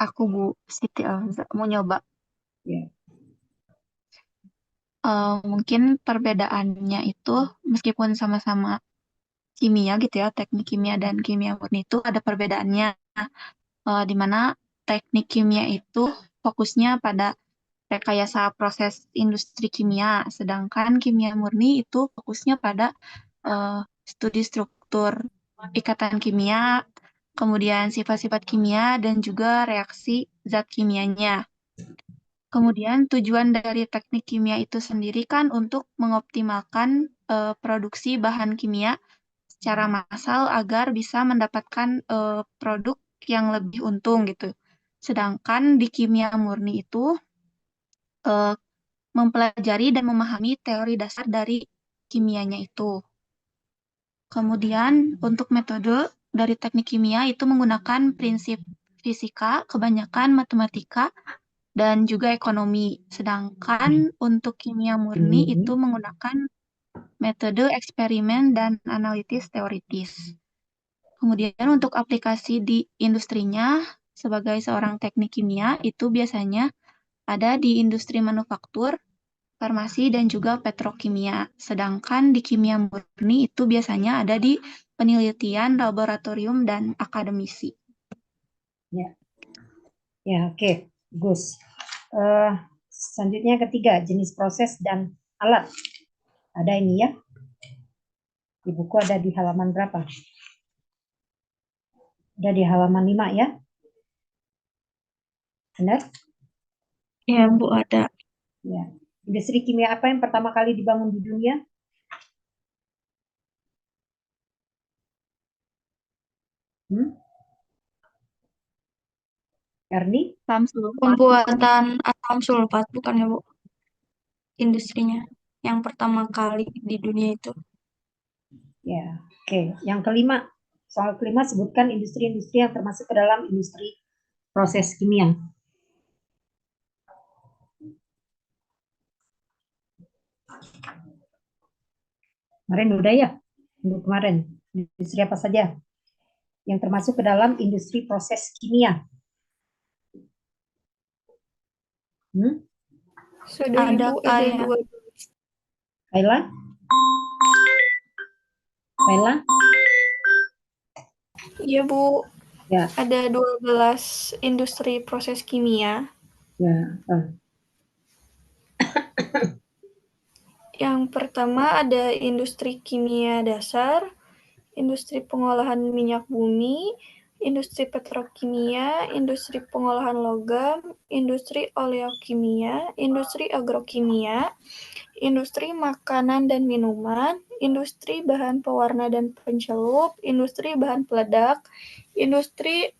Aku Bu Siti Elza mau nyoba. Ya. Mungkin perbedaannya itu meskipun sama-sama kimia gitu ya, teknik kimia dan kimia murni itu ada perbedaannya. Di mana teknik kimia itu fokusnya pada rekayasa proses industri kimia, sedangkan kimia murni itu fokusnya pada eh, studi struktur ikatan kimia, kemudian sifat-sifat kimia dan juga reaksi zat kimianya. Kemudian tujuan dari teknik kimia itu sendiri kan untuk mengoptimalkan produksi bahan kimia secara massal agar bisa mendapatkan produk yang lebih untung gitu. Sedangkan di kimia murni itu eh, mempelajari dan memahami teori dasar dari kimianya itu. Kemudian untuk metode dari teknik kimia itu menggunakan prinsip fisika, kebanyakan matematika, dan juga ekonomi. Sedangkan untuk kimia murni itu Ini. menggunakan metode eksperimen dan analitis teoritis. Kemudian untuk aplikasi di industrinya, sebagai seorang teknik kimia itu biasanya ada di industri manufaktur, farmasi, dan juga petrokimia. Sedangkan di kimia murni itu biasanya ada di penelitian, laboratorium, dan akademisi. Ya, ya, oke, Gus. Eh, Selanjutnya ketiga, jenis proses dan alat. Ada ini ya, di buku ada di halaman berapa? Ada di halaman 5 ya, benar? Ya, Bu, ada. Ya. Industri kimia apa yang pertama kali dibangun di dunia? Hmm? Erni? Pembuatan asam sulfat, bukan ya, Bu? Industrinya. Yang pertama kali di dunia itu. Ya, oke. Yang kelima, soal kelima sebutkan industri-industri yang termasuk ke dalam industri proses kimia. Kemarin udah ya, minggu kemarin. Industri apa saja yang termasuk ke dalam industri proses kimia? Hmm? Sudah ada Ibu, ada kayak dua. Kaila? Kaila? Iya, Bu. Ya, Ada 12 industri proses kimia. ya. Yang pertama ada industri kimia dasar, industri pengolahan minyak bumi, industri petrokimia, industri pengolahan logam, industri oleokimia, industri agrokimia, industri makanan dan minuman, industri bahan pewarna dan pencelup, industri bahan peledak, industri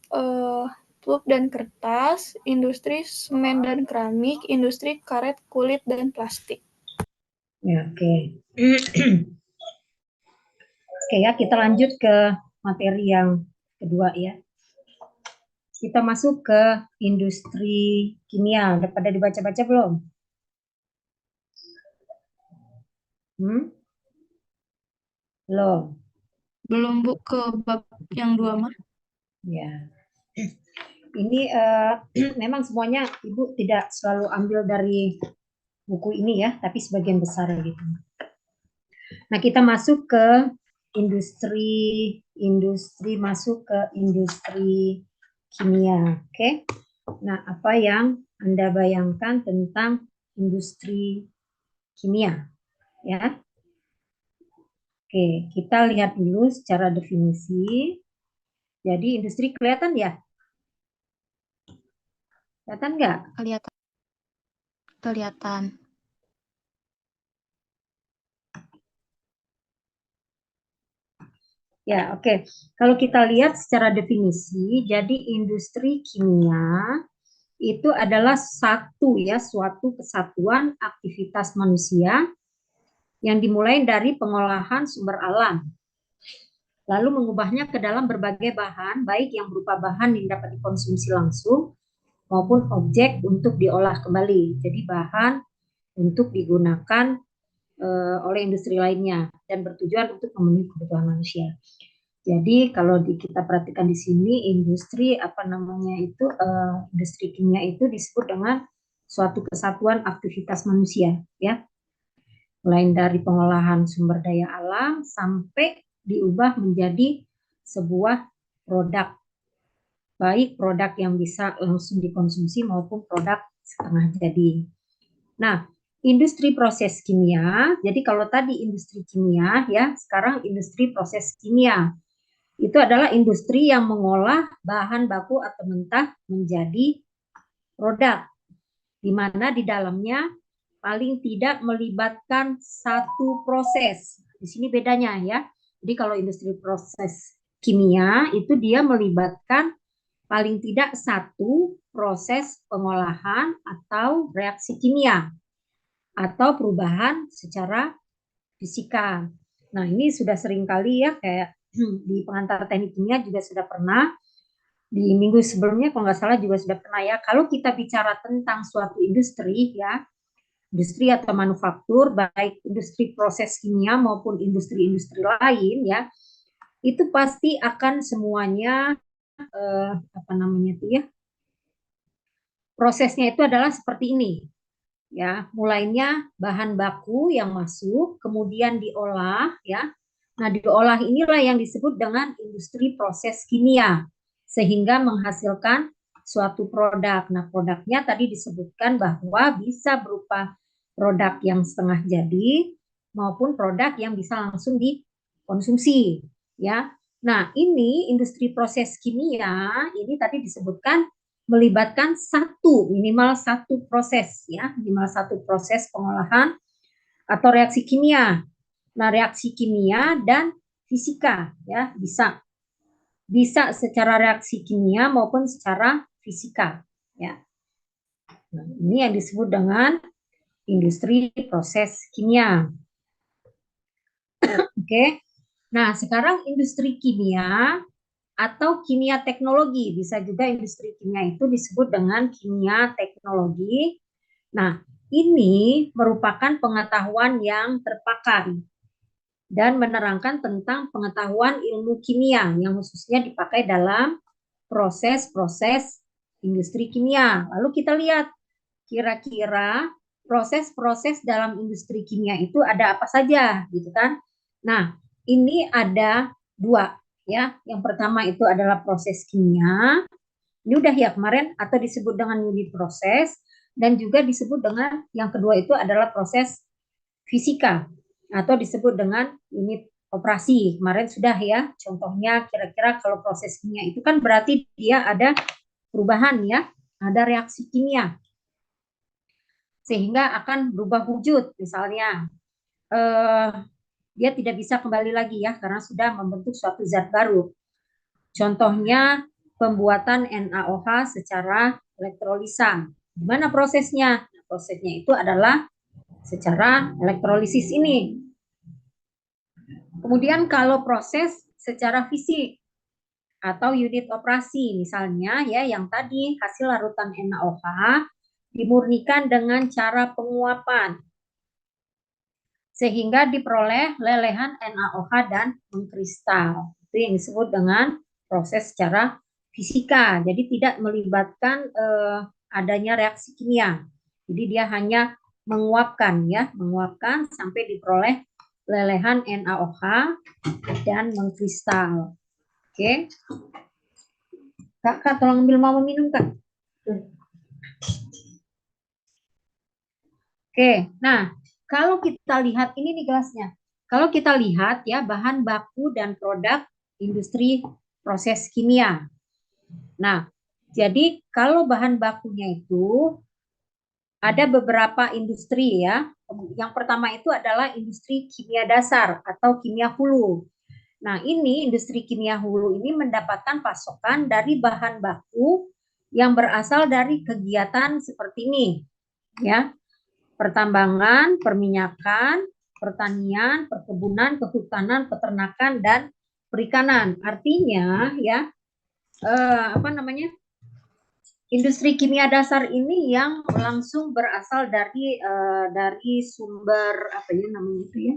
pulp dan kertas, industri semen dan keramik, industri karet, kulit, dan plastik. Ya, oke. Oke ya, kita lanjut ke materi yang kedua ya. Kita masuk ke industri kimia. Udah pada dibaca-baca belum? Hmm? Belum. Belum Bu, ke bab yang dua mah. Ya. Ini memang semuanya Ibu tidak selalu ambil dari buku ini ya, tapi sebagian besar gitu. Nah, kita masuk ke masuk ke industri kimia. Oke. Nah, apa yang Anda bayangkan tentang industri kimia? Ya. Oke, kita lihat dulu secara definisi. Jadi industri kelihatan ya? Kelihatan nggak? Kelihatan. Kelihatan. Ya, oke. Kalau kita lihat secara definisi, jadi industri kimia itu adalah suatu kesatuan aktivitas manusia yang dimulai dari pengolahan sumber alam, lalu mengubahnya ke dalam berbagai bahan, baik yang berupa bahan yang dapat dikonsumsi langsung maupun objek untuk diolah kembali. Jadi bahan untuk digunakan oleh industri lainnya dan bertujuan untuk memenuhi kebutuhan manusia. Jadi kalau kita perhatikan di sini industri apa namanya itu industri kimia itu disebut dengan suatu kesatuan aktivitas manusia ya, mulai dari pengolahan sumber daya alam sampai diubah menjadi sebuah produk, baik produk yang bisa langsung dikonsumsi maupun produk setengah jadi. Nah, industri proses kimia, jadi kalau tadi industri kimia ya, sekarang industri proses kimia. Itu adalah industri yang mengolah bahan baku atau mentah menjadi produk, di mana di dalamnya paling tidak melibatkan satu proses. Di sini bedanya ya. Jadi kalau industri proses kimia itu dia melibatkan paling tidak satu proses pengolahan atau reaksi kimia atau perubahan secara fisika. Nah, ini sudah sering kali ya kayak di pengantar teknik kimia juga sudah pernah, di minggu sebelumnya kalau nggak salah juga sudah pernah ya. Kalau kita bicara tentang suatu industri ya, industri atau manufaktur, baik industri proses kimia maupun industri-industri lain ya, itu pasti akan semuanya apa namanya itu ya, prosesnya itu adalah seperti ini ya, mulainya bahan baku yang masuk kemudian diolah ya. Nah, diolah inilah yang disebut dengan industri proses kimia sehingga menghasilkan suatu produk. Nah, produknya tadi disebutkan bahwa bisa berupa produk yang setengah jadi maupun produk yang bisa langsung dikonsumsi ya. Nah, ini industri proses kimia ini tadi disebutkan melibatkan minimal satu proses ya, minimal satu proses pengolahan atau reaksi kimia. Nah, reaksi kimia dan fisika ya, bisa secara reaksi kimia maupun secara fisika ya. Nah, ini yang disebut dengan industri proses kimia. Oke. Nah, sekarang industri kimia atau kimia teknologi, bisa juga industri kimia itu disebut dengan kimia teknologi. Nah, ini merupakan pengetahuan yang terpakai dan menerangkan tentang pengetahuan ilmu kimia yang khususnya dipakai dalam proses-proses industri kimia. Lalu kita lihat kira-kira proses-proses dalam industri kimia itu ada apa saja, gitu kan? Nah, ini ada dua ya. Yang pertama itu adalah proses kimia. Ini udah ya kemarin, atau disebut dengan unit proses, dan juga disebut dengan yang kedua itu adalah proses fisika atau disebut dengan unit operasi. Kemarin sudah ya, contohnya kira-kira kalau proses kimia itu kan berarti dia ada perubahan ya, ada reaksi kimia sehingga akan berubah wujud. Misalnya dia tidak bisa kembali lagi ya karena sudah membentuk suatu zat baru. Contohnya pembuatan NaOH secara elektrolisa. Gimana prosesnya? Prosesnya itu adalah secara elektrolisis ini. Kemudian kalau proses secara fisik atau unit operasi, misalnya ya yang tadi hasil larutan NaOH dimurnikan dengan cara penguapan sehingga diperoleh lelehan NaOH dan mengkristal. Itu yang disebut dengan proses secara fisika. Jadi tidak melibatkan adanya reaksi kimia. Jadi dia hanya menguapkan ya, menguapkan sampai diperoleh lelehan NaOH dan mengkristal. Oke. Kak, tolong ambil mama minum, Kak. Oke, nah kalau kita lihat ini nih gelasnya. Kalau kita lihat ya bahan baku dan produk industri proses kimia. Nah, jadi kalau bahan bakunya itu ada beberapa industri ya. Yang pertama itu adalah industri kimia dasar atau kimia hulu. Nah, ini industri kimia hulu ini mendapatkan pasokan dari bahan baku yang berasal dari kegiatan seperti ini, ya. Pertambangan, perminyakan, pertanian, perkebunan, kehutanan, peternakan, dan perikanan. Artinya, ya, apa namanya? Industri kimia dasar ini yang langsung berasal dari sumber apa ya namanya itu ya?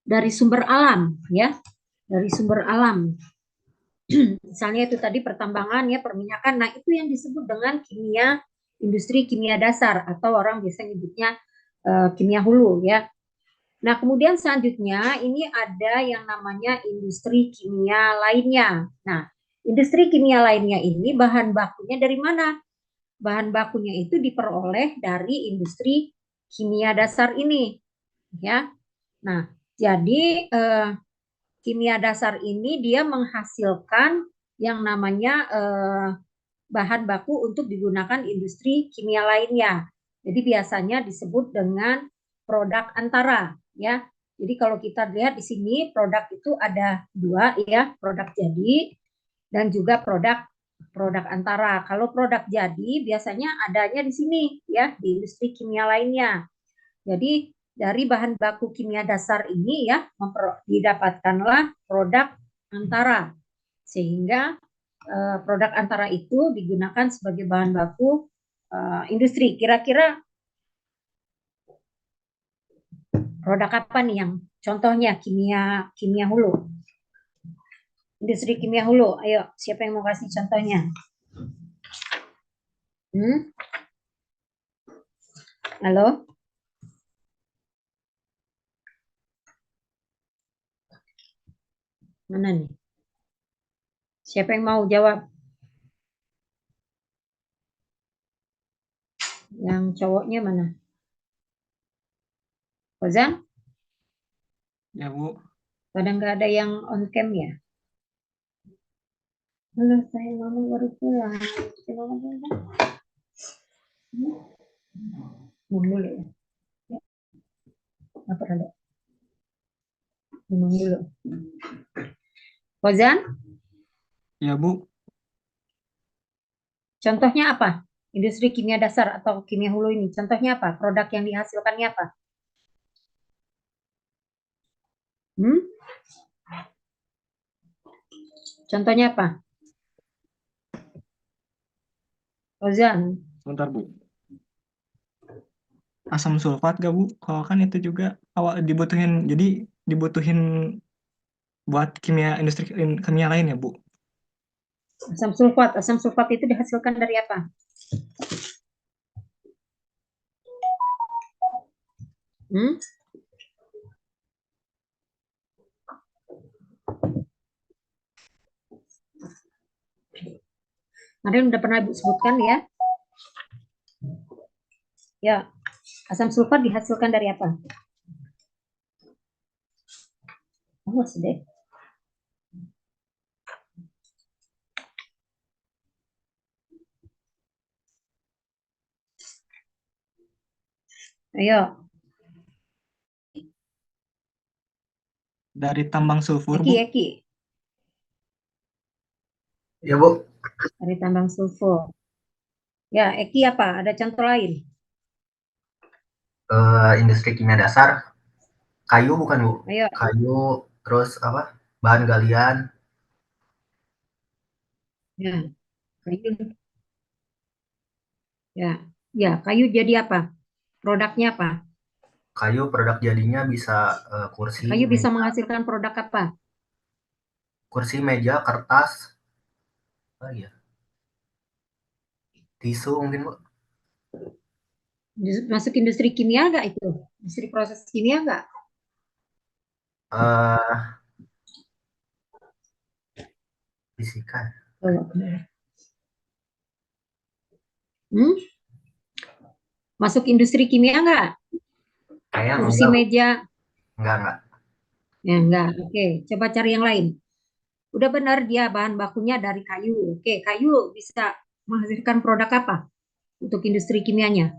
Dari sumber alam, ya. dari sumber alam. Misalnya itu tadi pertambangan ya, perminyakan. Nah, itu yang disebut dengan kimia, industri kimia dasar atau orang biasa nyebutnya kimia hulu ya. Nah, kemudian selanjutnya ini ada yang namanya industri kimia lainnya. Nah, industri kimia lainnya ini bahan bakunya dari mana? Bahan bakunya itu diperoleh dari industri kimia dasar ini, ya. Nah, jadi kimia dasar ini dia menghasilkan yang namanya bahan baku untuk digunakan industri kimia lainnya. Jadi biasanya disebut dengan produk antara, ya. Jadi kalau kita lihat di sini produk itu ada dua ya, produk jadi dan juga produk produk antara. Kalau produk jadi biasanya adanya di sini ya, di industri kimia lainnya. Jadi dari bahan baku kimia dasar ini ya didapatkanlah produk antara, sehingga produk antara itu digunakan sebagai bahan baku industri. Kira-kira produk apa nih yang contohnya kimia kimia hulu? Industri kimia hulu. Ayo, siapa yang mau kasih contohnya? Hmm? Halo? Mana nih? Siapa yang mau jawab? Yang cowoknya mana? Kozan? Ya, Bu. Pada nggak ada yang on cam ya? Halo, saya mama baru pulang. Mama pulang. Dulu ya. Apa ada? Minum dulu. Kozan, Ya, Bu. contohnya apa? Industri kimia dasar atau kimia hulu ini, contohnya apa? Produk yang dihasilkannya apa? Hmm? Contohnya apa? Ozan, Sebentar, Bu. Asam sulfat gak, Bu? Kalau kan itu juga awal dibutuhin, jadi dibutuhin buat industri kimia lain ya, Bu? asam sulfat. Asam sulfat itu dihasilkan dari apa? Hmm? Kemarin udah pernah Ibu sebutkan ya. Ya, asam sulfat dihasilkan dari apa? Awas deh. Ayo, Dari tambang sulfur, Eki, Bu. Eki. Ya, Bu. Dari tambang sulfur. Ya, Eki apa? Ada contoh lain? Industri kimia dasar, kayu bukan, Bu? Ayo, Kayu, terus apa? Bahan galian, ya, kayu. Ya, ya, kayu jadi apa? Produknya apa? kayu produk jadinya bisa kursi, Kayu bisa meja, menghasilkan produk apa? kursi, meja, kertas, apa ya? Tisu mungkin, Bu. Masuk industri kimia nggak itu? Industri proses kimia nggak? Eh, fisika. Oh, hmm? Masuk industri kimia nggak? Kayaknya Kursi enggak, Bu. meja? Enggak. Ya nggak. Oke, coba cari yang lain. Udah benar dia bahan bakunya dari kayu. Oke, kayu bisa menghasilkan produk apa untuk industri kimianya?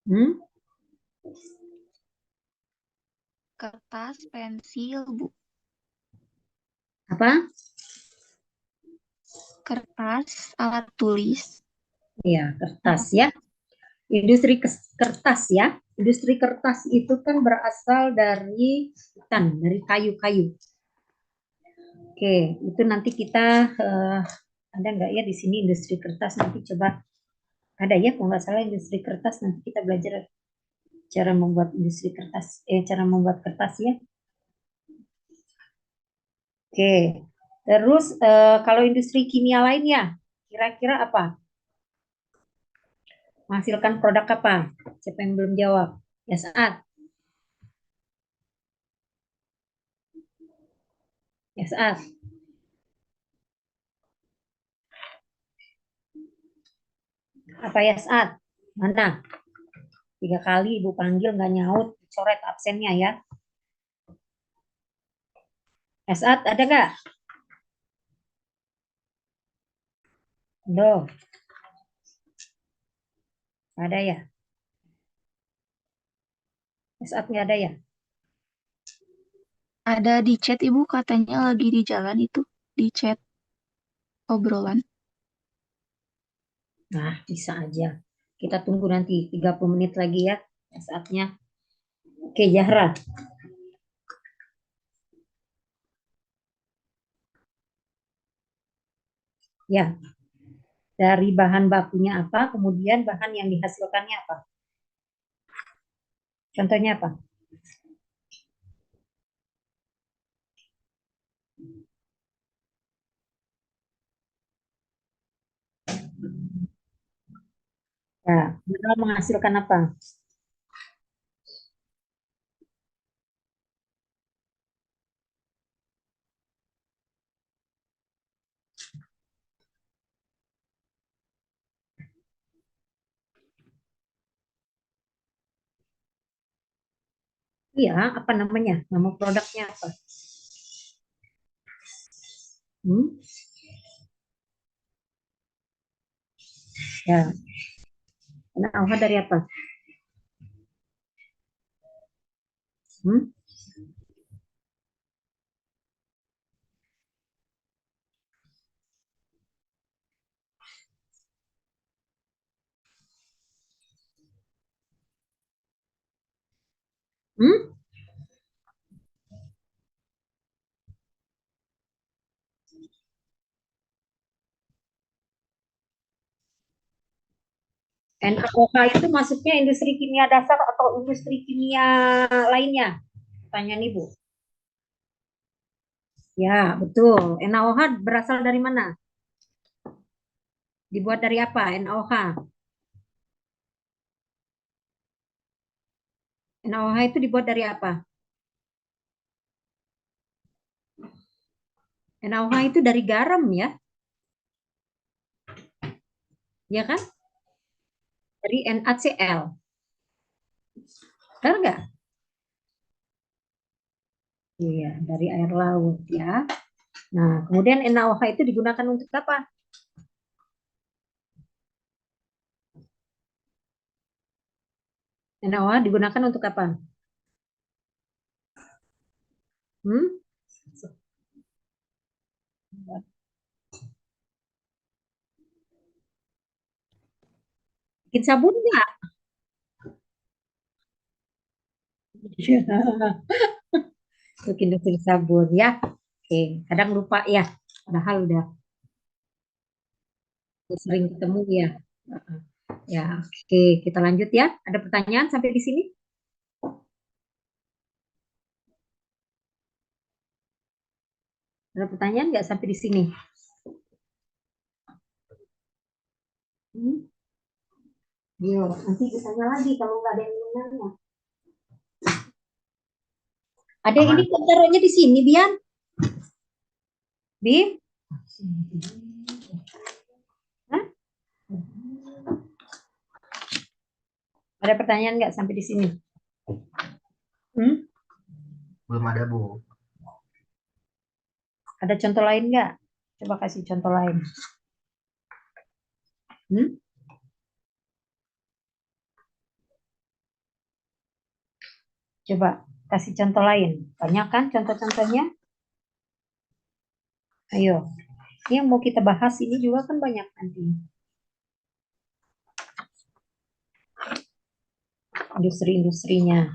Hmm? Kertas, pensil, Bu. Apa? Kertas, alat tulis. Ya, kertas ya. Industri kertas ya. Industri kertas itu kan berasal dari hutan, dari kayu-kayu. Oke, itu nanti kita ada nggak ya di sini industri kertas nanti coba Ada ya, kalau nggak salah industri kertas, nanti kita belajar cara membuat industri kertas, cara membuat kertas ya. Oke, terus kalau industri kimia lainnya, kira-kira apa? Menghasilkan produk apa? Siapa yang belum jawab? Ya saat, ya saat. Apa ya saat? Mana? 3 kali Ibu panggil nggak nyaut, coret absennya ya. Ya saat ada nggak? Loh, ada ya? Ya saat nggak ada ya? Ada di chat Ibu katanya lagi di jalan itu, di chat obrolan. Nah, bisa aja. Kita tunggu nanti 30 menit lagi ya, ya saatnya. Oke, Zahra. Ya, dari bahan bakunya apa, kemudian bahan yang dihasilkannya apa? Contohnya apa? Ya, mineral menghasilkan apa? Iya, apa namanya? Nama produknya apa? Hmm? Ya, NaOH dari apa? Hmm? Hmm? NaOH itu masuknya industri kimia dasar atau industri kimia lainnya? Pertanyaan Ibu. Ya, betul. NaOH berasal dari mana? Dibuat dari apa? NaOH. NaOH itu dibuat dari apa? NaOH itu dari garam ya, ya kan? Dari NaCl. Benar nggak? Iya, dari air laut ya. Nah, kemudian NaOH itu digunakan untuk apa? NaOH digunakan untuk apa? Hmm? Bikin sabun nggak? Untuk industri sabun ya. Oke, kadang lupa ya. Padahal udah sering ketemu ya. Ya, oke, kita lanjut ya. Ada pertanyaan sampai di sini? Ada pertanyaan nggak sampai di sini? Hmm? Yo, nanti ditanya lagi kalau nggak ada yang nanya. Ada yang ini Aman. kok taruhnya di sini, Bian? Bi? Hah? Ada pertanyaan nggak sampai di sini? Hmm? Belum ada, Bu. Ada contoh lain nggak? Coba kasih contoh lain. Hmm? Coba kasih contoh lain. Banyak kan contoh-contohnya? Ayo. Ini yang mau kita bahas ini juga kan banyak nanti. Industri-industrinya.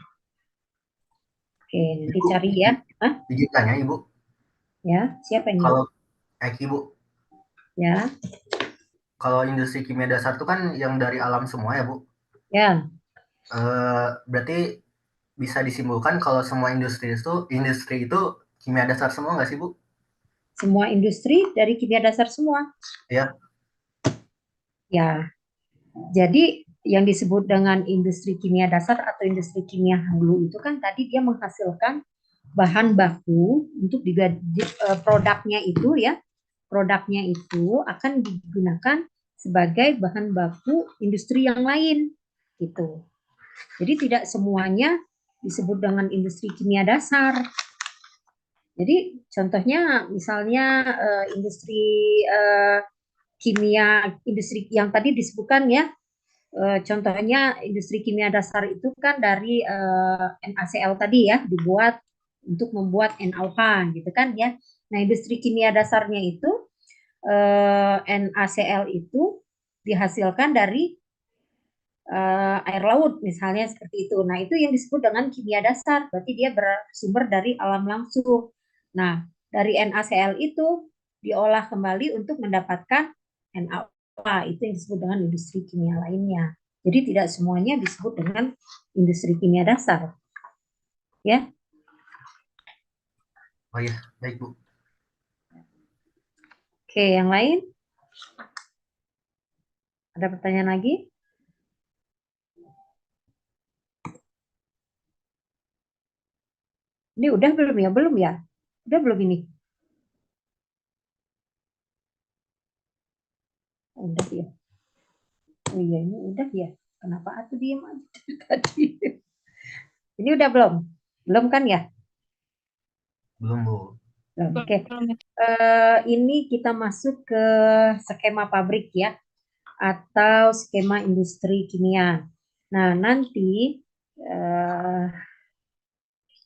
Oke, nanti Ibu, cari ya. Hah? izin tanya, Ibu. Ya, siapa ini? Kalau Eki, Bu, Ya, kalau industri kimia dasar itu kan yang dari alam semua ya, Bu. Ya, Berarti bisa disimpulkan kalau semua industri itu kimia dasar semua nggak sih, Bu? semua industri dari kimia dasar semua. Ya, Ya, jadi yang disebut dengan industri kimia dasar atau industri kimia hulu itu kan tadi dia menghasilkan bahan baku untuk produknya itu ya, produknya itu akan digunakan sebagai bahan baku industri yang lain gitu. Jadi tidak semuanya disebut dengan industri kimia dasar. Jadi contohnya misalnya industri kimia, industri yang tadi disebutkan ya, contohnya industri kimia dasar itu kan dari NaCl tadi ya, dibuat untuk membuat NaOH gitu kan ya. Nah, industri kimia dasarnya itu NaCl itu dihasilkan dari air laut misalnya seperti itu. Nah, itu yang disebut dengan kimia dasar, berarti dia bersumber dari alam langsung. Nah, dari NaCl itu diolah kembali untuk mendapatkan NaOH, itu yang disebut dengan industri kimia lainnya. Jadi tidak semuanya disebut dengan industri kimia dasar. Ya. oh iya, baik, Bu. Oke, yang lain? Ada pertanyaan lagi? Ini udah belum ya? Belum ya? Udah belum ini? Udah ya. Oh iya, ini udah ya. Kenapa aku diem aja tadi? Ini udah belum? Belum kan ya? Belum, Bu. Belum. Oke. Belum itu. Ini kita masuk ke skema pabrik ya, atau skema industri kimia. Nah, nanti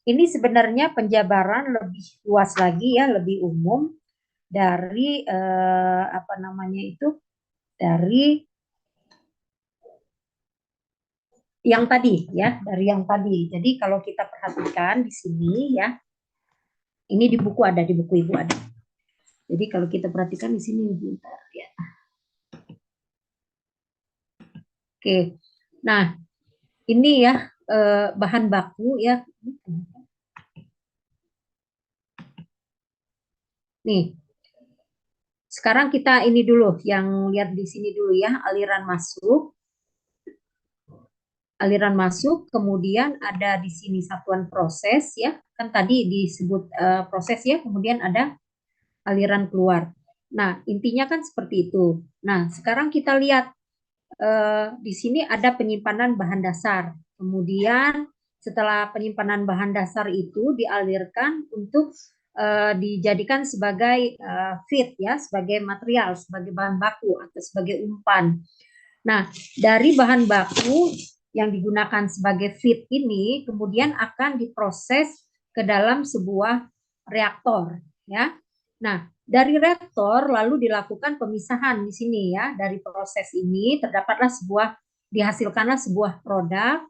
ini sebenarnya penjabaran lebih luas lagi ya, lebih umum dari apa namanya itu, dari yang tadi ya, dari yang tadi. Jadi kalau kita perhatikan di sini ya, ini di buku ada, di buku Ibu ada. Jadi kalau kita perhatikan di sini bentar ya. Oke. Nah, ini ya bahan baku ya. Nih. Sekarang kita ini dulu yang lihat di sini dulu ya, aliran masuk. Aliran masuk, kemudian ada di sini satuan proses ya. Kan tadi disebut proses ya, kemudian ada aliran keluar. Nah, intinya kan seperti itu. Nah, sekarang kita lihat di sini ada penyimpanan bahan dasar. Kemudian setelah penyimpanan bahan dasar itu dialirkan untuk dijadikan sebagai feed ya, sebagai material, sebagai bahan baku atau sebagai umpan. Nah, dari bahan baku yang digunakan sebagai feed ini kemudian akan diproses ke dalam sebuah reaktor ya. Nah, dari reaktor lalu dilakukan pemisahan di sini ya. Dari proses ini terdapatlah dihasilkanlah sebuah produk.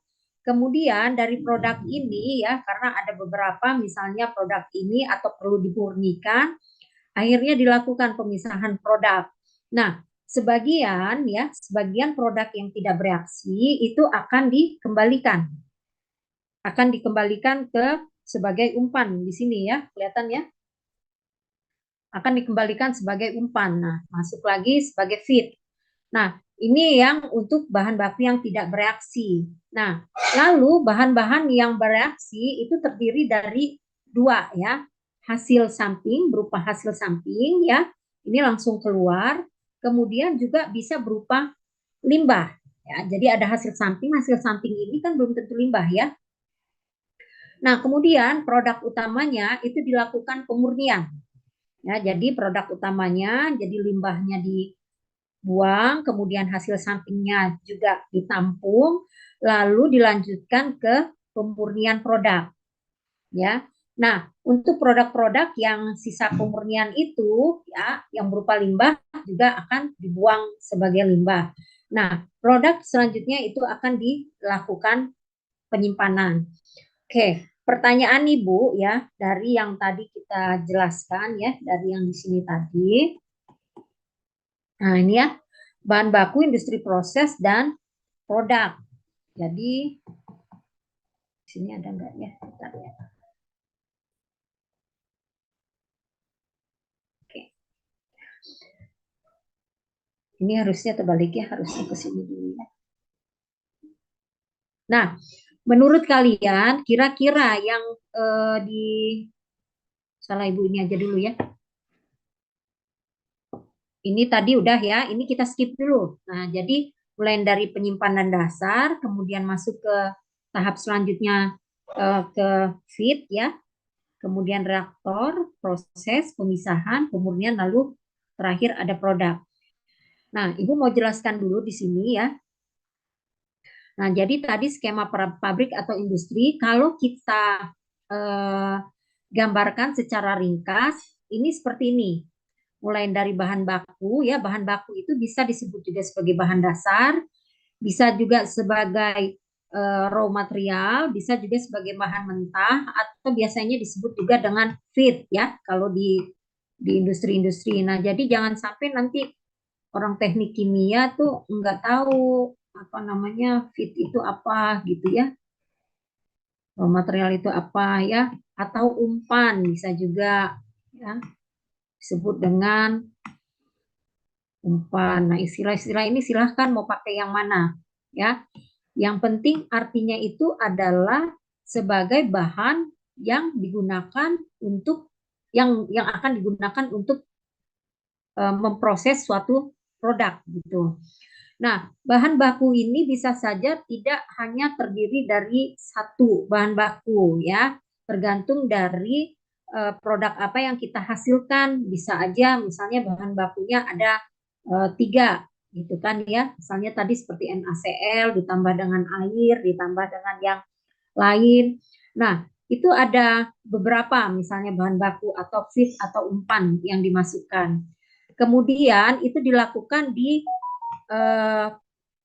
Kemudian dari produk ini ya, karena ada beberapa misalnya produk ini atau perlu dimurnikan, akhirnya dilakukan pemisahan produk. Nah, sebagian produk yang tidak bereaksi itu akan dikembalikan ke sebagai umpan di sini ya, kelihatan ya, akan dikembalikan sebagai umpan. Nah, masuk lagi sebagai feed. Nah, ini yang untuk bahan baku yang tidak bereaksi. Nah, lalu bahan-bahan yang bereaksi itu terdiri dari dua ya, hasil samping berupa hasil samping ya, ini langsung keluar. Kemudian juga bisa berupa limbah ya. Jadi ada hasil samping ini kan belum tentu limbah ya. Nah, kemudian produk utamanya itu dilakukan pemurnian. Ya, jadi produk utamanya, jadi limbahnya dibuang, kemudian hasil sampingnya juga ditampung, lalu dilanjutkan ke pemurnian produk. Ya, nah untuk produk-produk yang sisa pemurnian itu, ya, yang berupa limbah juga akan dibuang sebagai limbah. Nah, produk selanjutnya itu akan dilakukan penyimpanan. Oke, pertanyaan Ibu ya, dari yang tadi kita jelaskan ya, dari yang di sini tadi. Nah, ini ya. bahan baku, industri proses, dan produk. Jadi di sini ada enggak ya? Bentar ya. Oke. Ini harusnya terbalik ya, harusnya ke sini dulu ya. Nah, menurut kalian kira-kira yang di salah ibu ini aja dulu ya. Ini tadi udah ya, ini kita skip dulu. Nah, jadi mulai dari penyimpanan dasar, kemudian masuk ke tahap selanjutnya ke feed ya, kemudian reaktor, proses, pemisahan, kemudian lalu terakhir ada produk. Nah, Ibu mau jelaskan dulu di sini ya. Nah, jadi tadi skema pabrik atau industri, kalau kita gambarkan secara ringkas, ini seperti ini. Mulai dari bahan baku, ya bahan baku itu bisa disebut juga sebagai bahan dasar, bisa juga sebagai raw material, bisa juga sebagai bahan mentah, atau biasanya disebut juga dengan feed ya, kalau di industri-industri. Nah, jadi jangan sampai nanti orang teknik kimia tuh nggak tahu apa namanya feed itu apa gitu ya, raw material itu apa ya, atau umpan bisa juga ya disebut dengan umpan. Nah, istilah-istilah ini silahkan mau pakai yang mana ya. Yang penting artinya itu adalah sebagai bahan yang digunakan untuk yang akan digunakan untuk memproses suatu produk gitu. Nah, bahan baku ini bisa saja tidak hanya terdiri dari satu bahan baku ya, tergantung dari produk apa yang kita hasilkan. Bisa aja misalnya bahan bakunya ada 3 gitu kan ya. Misalnya tadi seperti NaCl ditambah dengan air, ditambah dengan yang lain. Nah, itu ada beberapa misalnya bahan baku atau feed atau umpan yang dimasukkan. Kemudian itu dilakukan di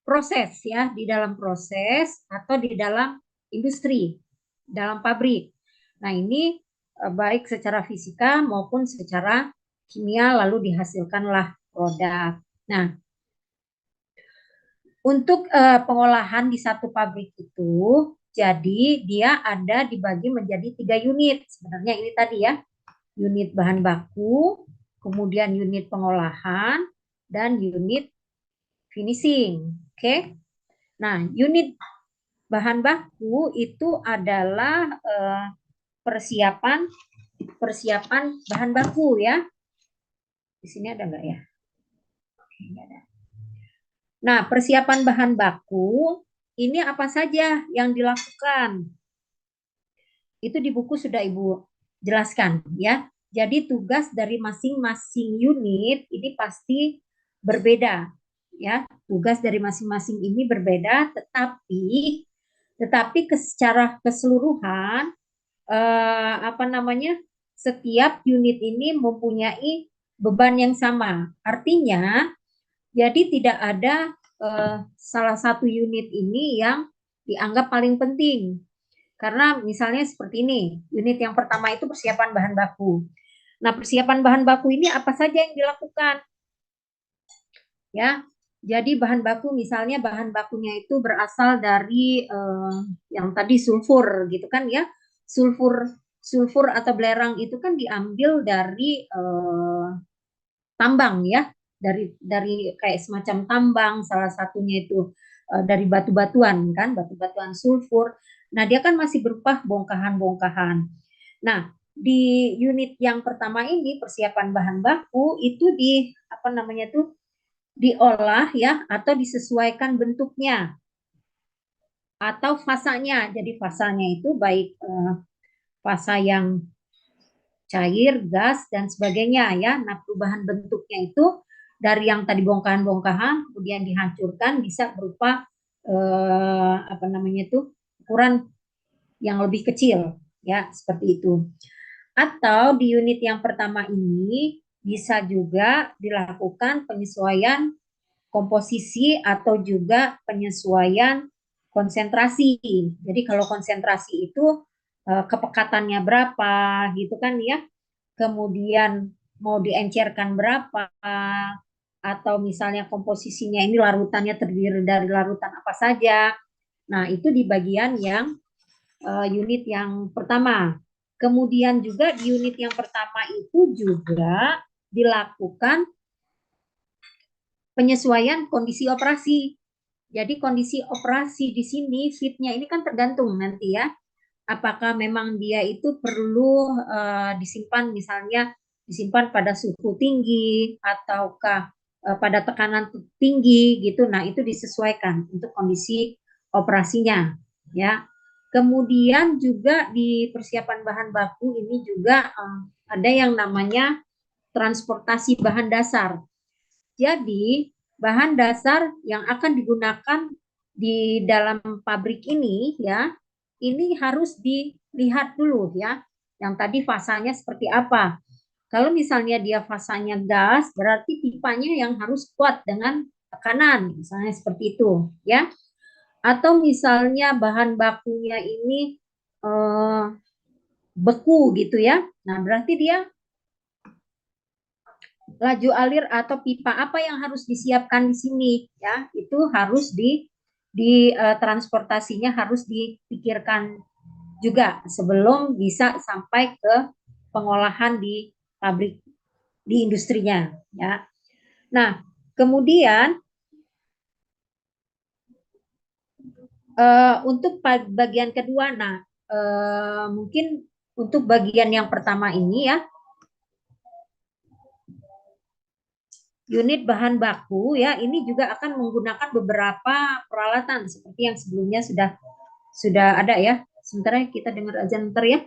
proses ya, di dalam proses atau di dalam industri, dalam pabrik. Nah, ini baik secara fisika maupun secara kimia lalu dihasilkanlah produk. Nah, untuk pengolahan di satu pabrik itu, jadi dia ada dibagi menjadi 3 unit. Sebenarnya ini tadi ya, unit bahan baku, kemudian unit pengolahan, dan unit finishing. Oke. Nah, unit bahan baku itu adalah persiapan bahan baku ya. Di sini ada nggak ya? Oke, nggak ada. Nah, persiapan bahan baku ini apa saja yang dilakukan? Itu di buku sudah Ibu jelaskan ya. Jadi tugas dari masing-masing unit ini pasti berbeda ya. Tugas dari masing-masing ini berbeda, tetapi secara keseluruhan apa namanya? Setiap unit ini mempunyai beban yang sama. Artinya jadi tidak ada salah satu unit ini yang dianggap paling penting. Karena misalnya seperti ini, unit yang pertama itu persiapan bahan baku. Nah, persiapan bahan baku ini apa saja yang dilakukan? Ya, jadi bahan baku misalnya bahan bakunya itu berasal dari yang tadi sulfur gitu kan ya. Sulfur atau belerang itu kan diambil dari tambang ya, dari kayak semacam tambang, salah satunya itu dari batu-batuan kan, batu-batuan sulfur. Nah, dia kan masih berupa bongkahan-bongkahan. Nah, di unit yang pertama ini persiapan bahan baku itu di apa namanya tuh diolah ya atau disesuaikan bentuknya atau fasanya. Jadi fasanya itu baik fasa yang cair, gas dan sebagainya ya. Nah, perubahan bentuknya itu dari yang tadi bongkahan-bongkahan kemudian dihancurkan bisa berupa apa namanya itu ukuran yang lebih kecil ya, seperti itu. Atau di unit yang pertama ini bisa juga dilakukan penyesuaian komposisi atau juga penyesuaian konsentrasi. Jadi kalau konsentrasi itu kepekatannya berapa gitu kan ya. Kemudian mau diencerkan berapa, atau misalnya komposisinya ini larutannya terdiri dari larutan apa saja. Nah, itu di bagian yang unit yang pertama. Kemudian juga di unit yang pertama itu juga dilakukan penyesuaian kondisi operasi. Jadi kondisi operasi di sini fitnya ini kan tergantung nanti ya. Apakah memang dia itu perlu disimpan misalnya disimpan pada suhu tinggi ataukah pada tekanan tinggi gitu. Nah, itu disesuaikan untuk kondisi operasinya ya. Kemudian juga di persiapan bahan baku ini juga ada yang namanya transportasi bahan dasar. Jadi, bahan dasar yang akan digunakan di dalam pabrik ini ya, ini harus dilihat dulu ya. Yang tadi fasanya seperti apa. Kalau misalnya dia fasanya gas, berarti pipanya yang harus kuat dengan tekanan, misalnya seperti itu ya. Atau misalnya bahan bakunya ini beku gitu ya. Nah, berarti dia laju alir atau pipa apa yang harus disiapkan di sini ya, itu harus di transportasinya harus dipikirkan juga sebelum bisa sampai ke pengolahan di pabrik di industrinya ya. Nah, kemudian untuk bagian kedua, nah mungkin untuk bagian yang pertama ini ya, unit bahan baku ya, ini juga akan menggunakan beberapa peralatan seperti yang sebelumnya sudah ada ya. Sementara kita dengar aja ntar ya.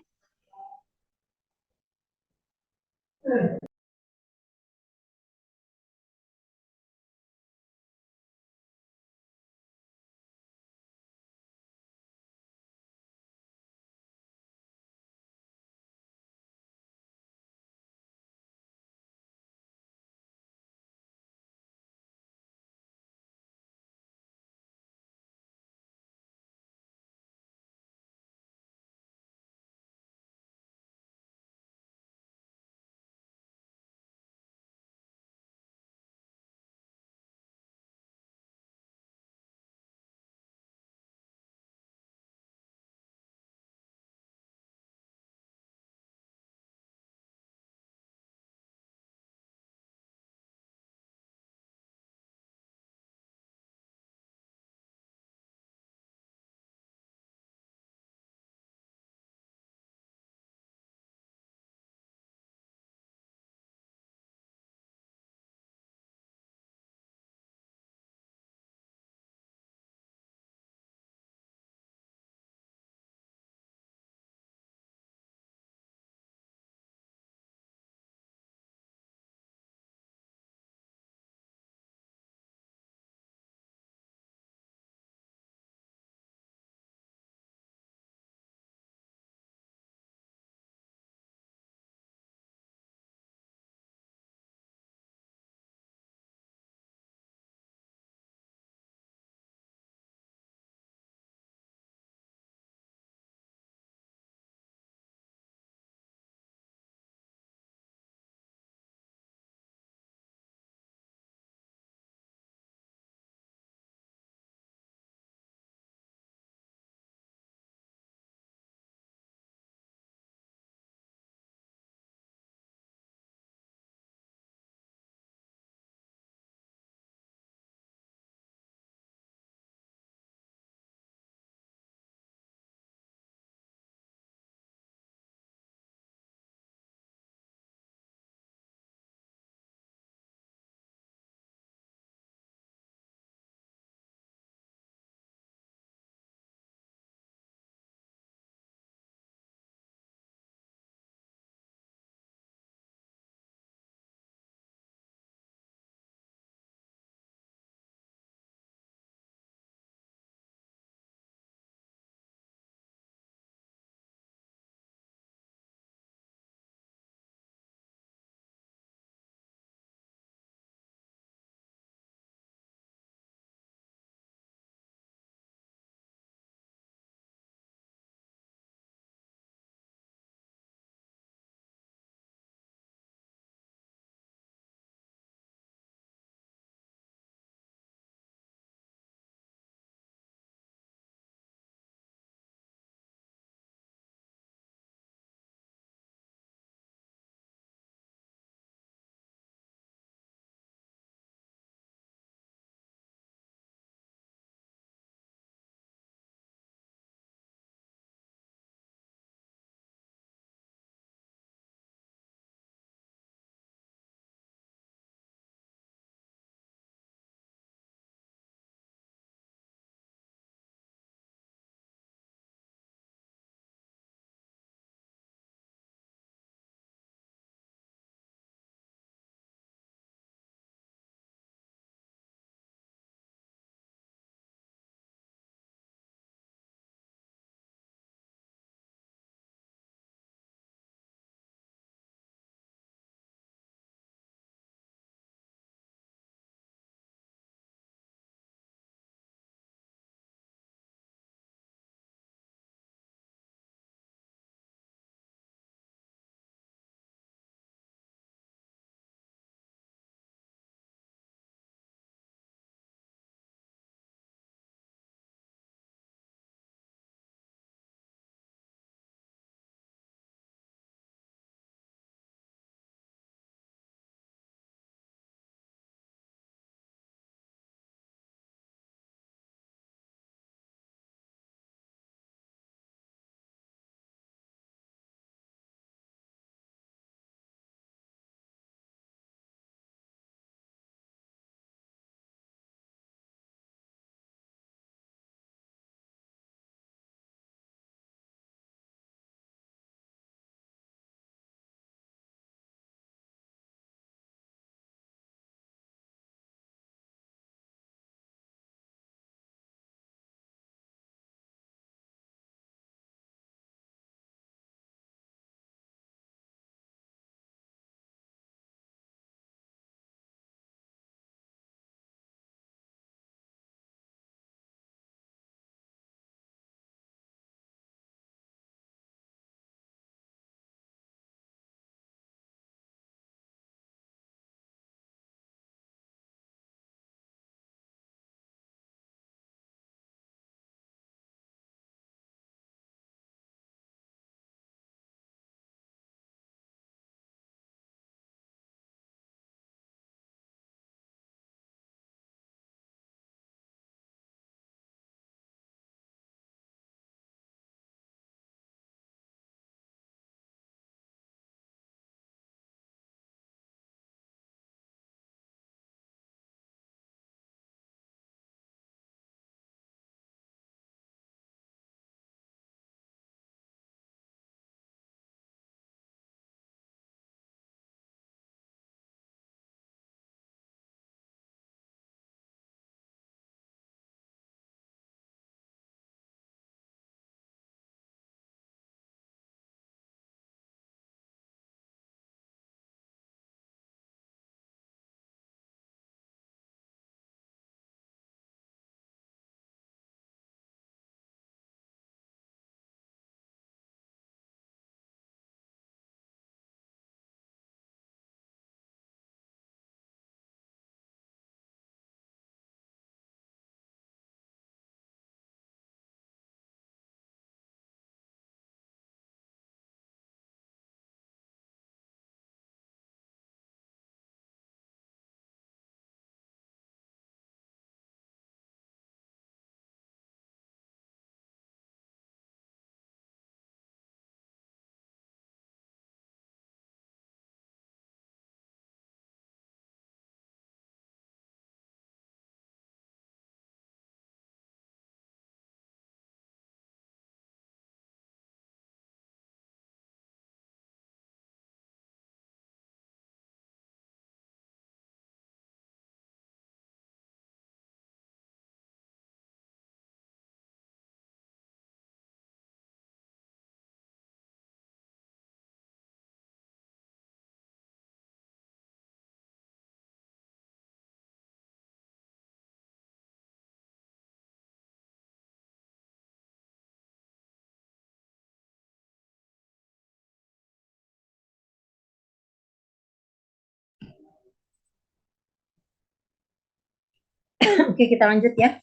Oke, kita lanjut ya.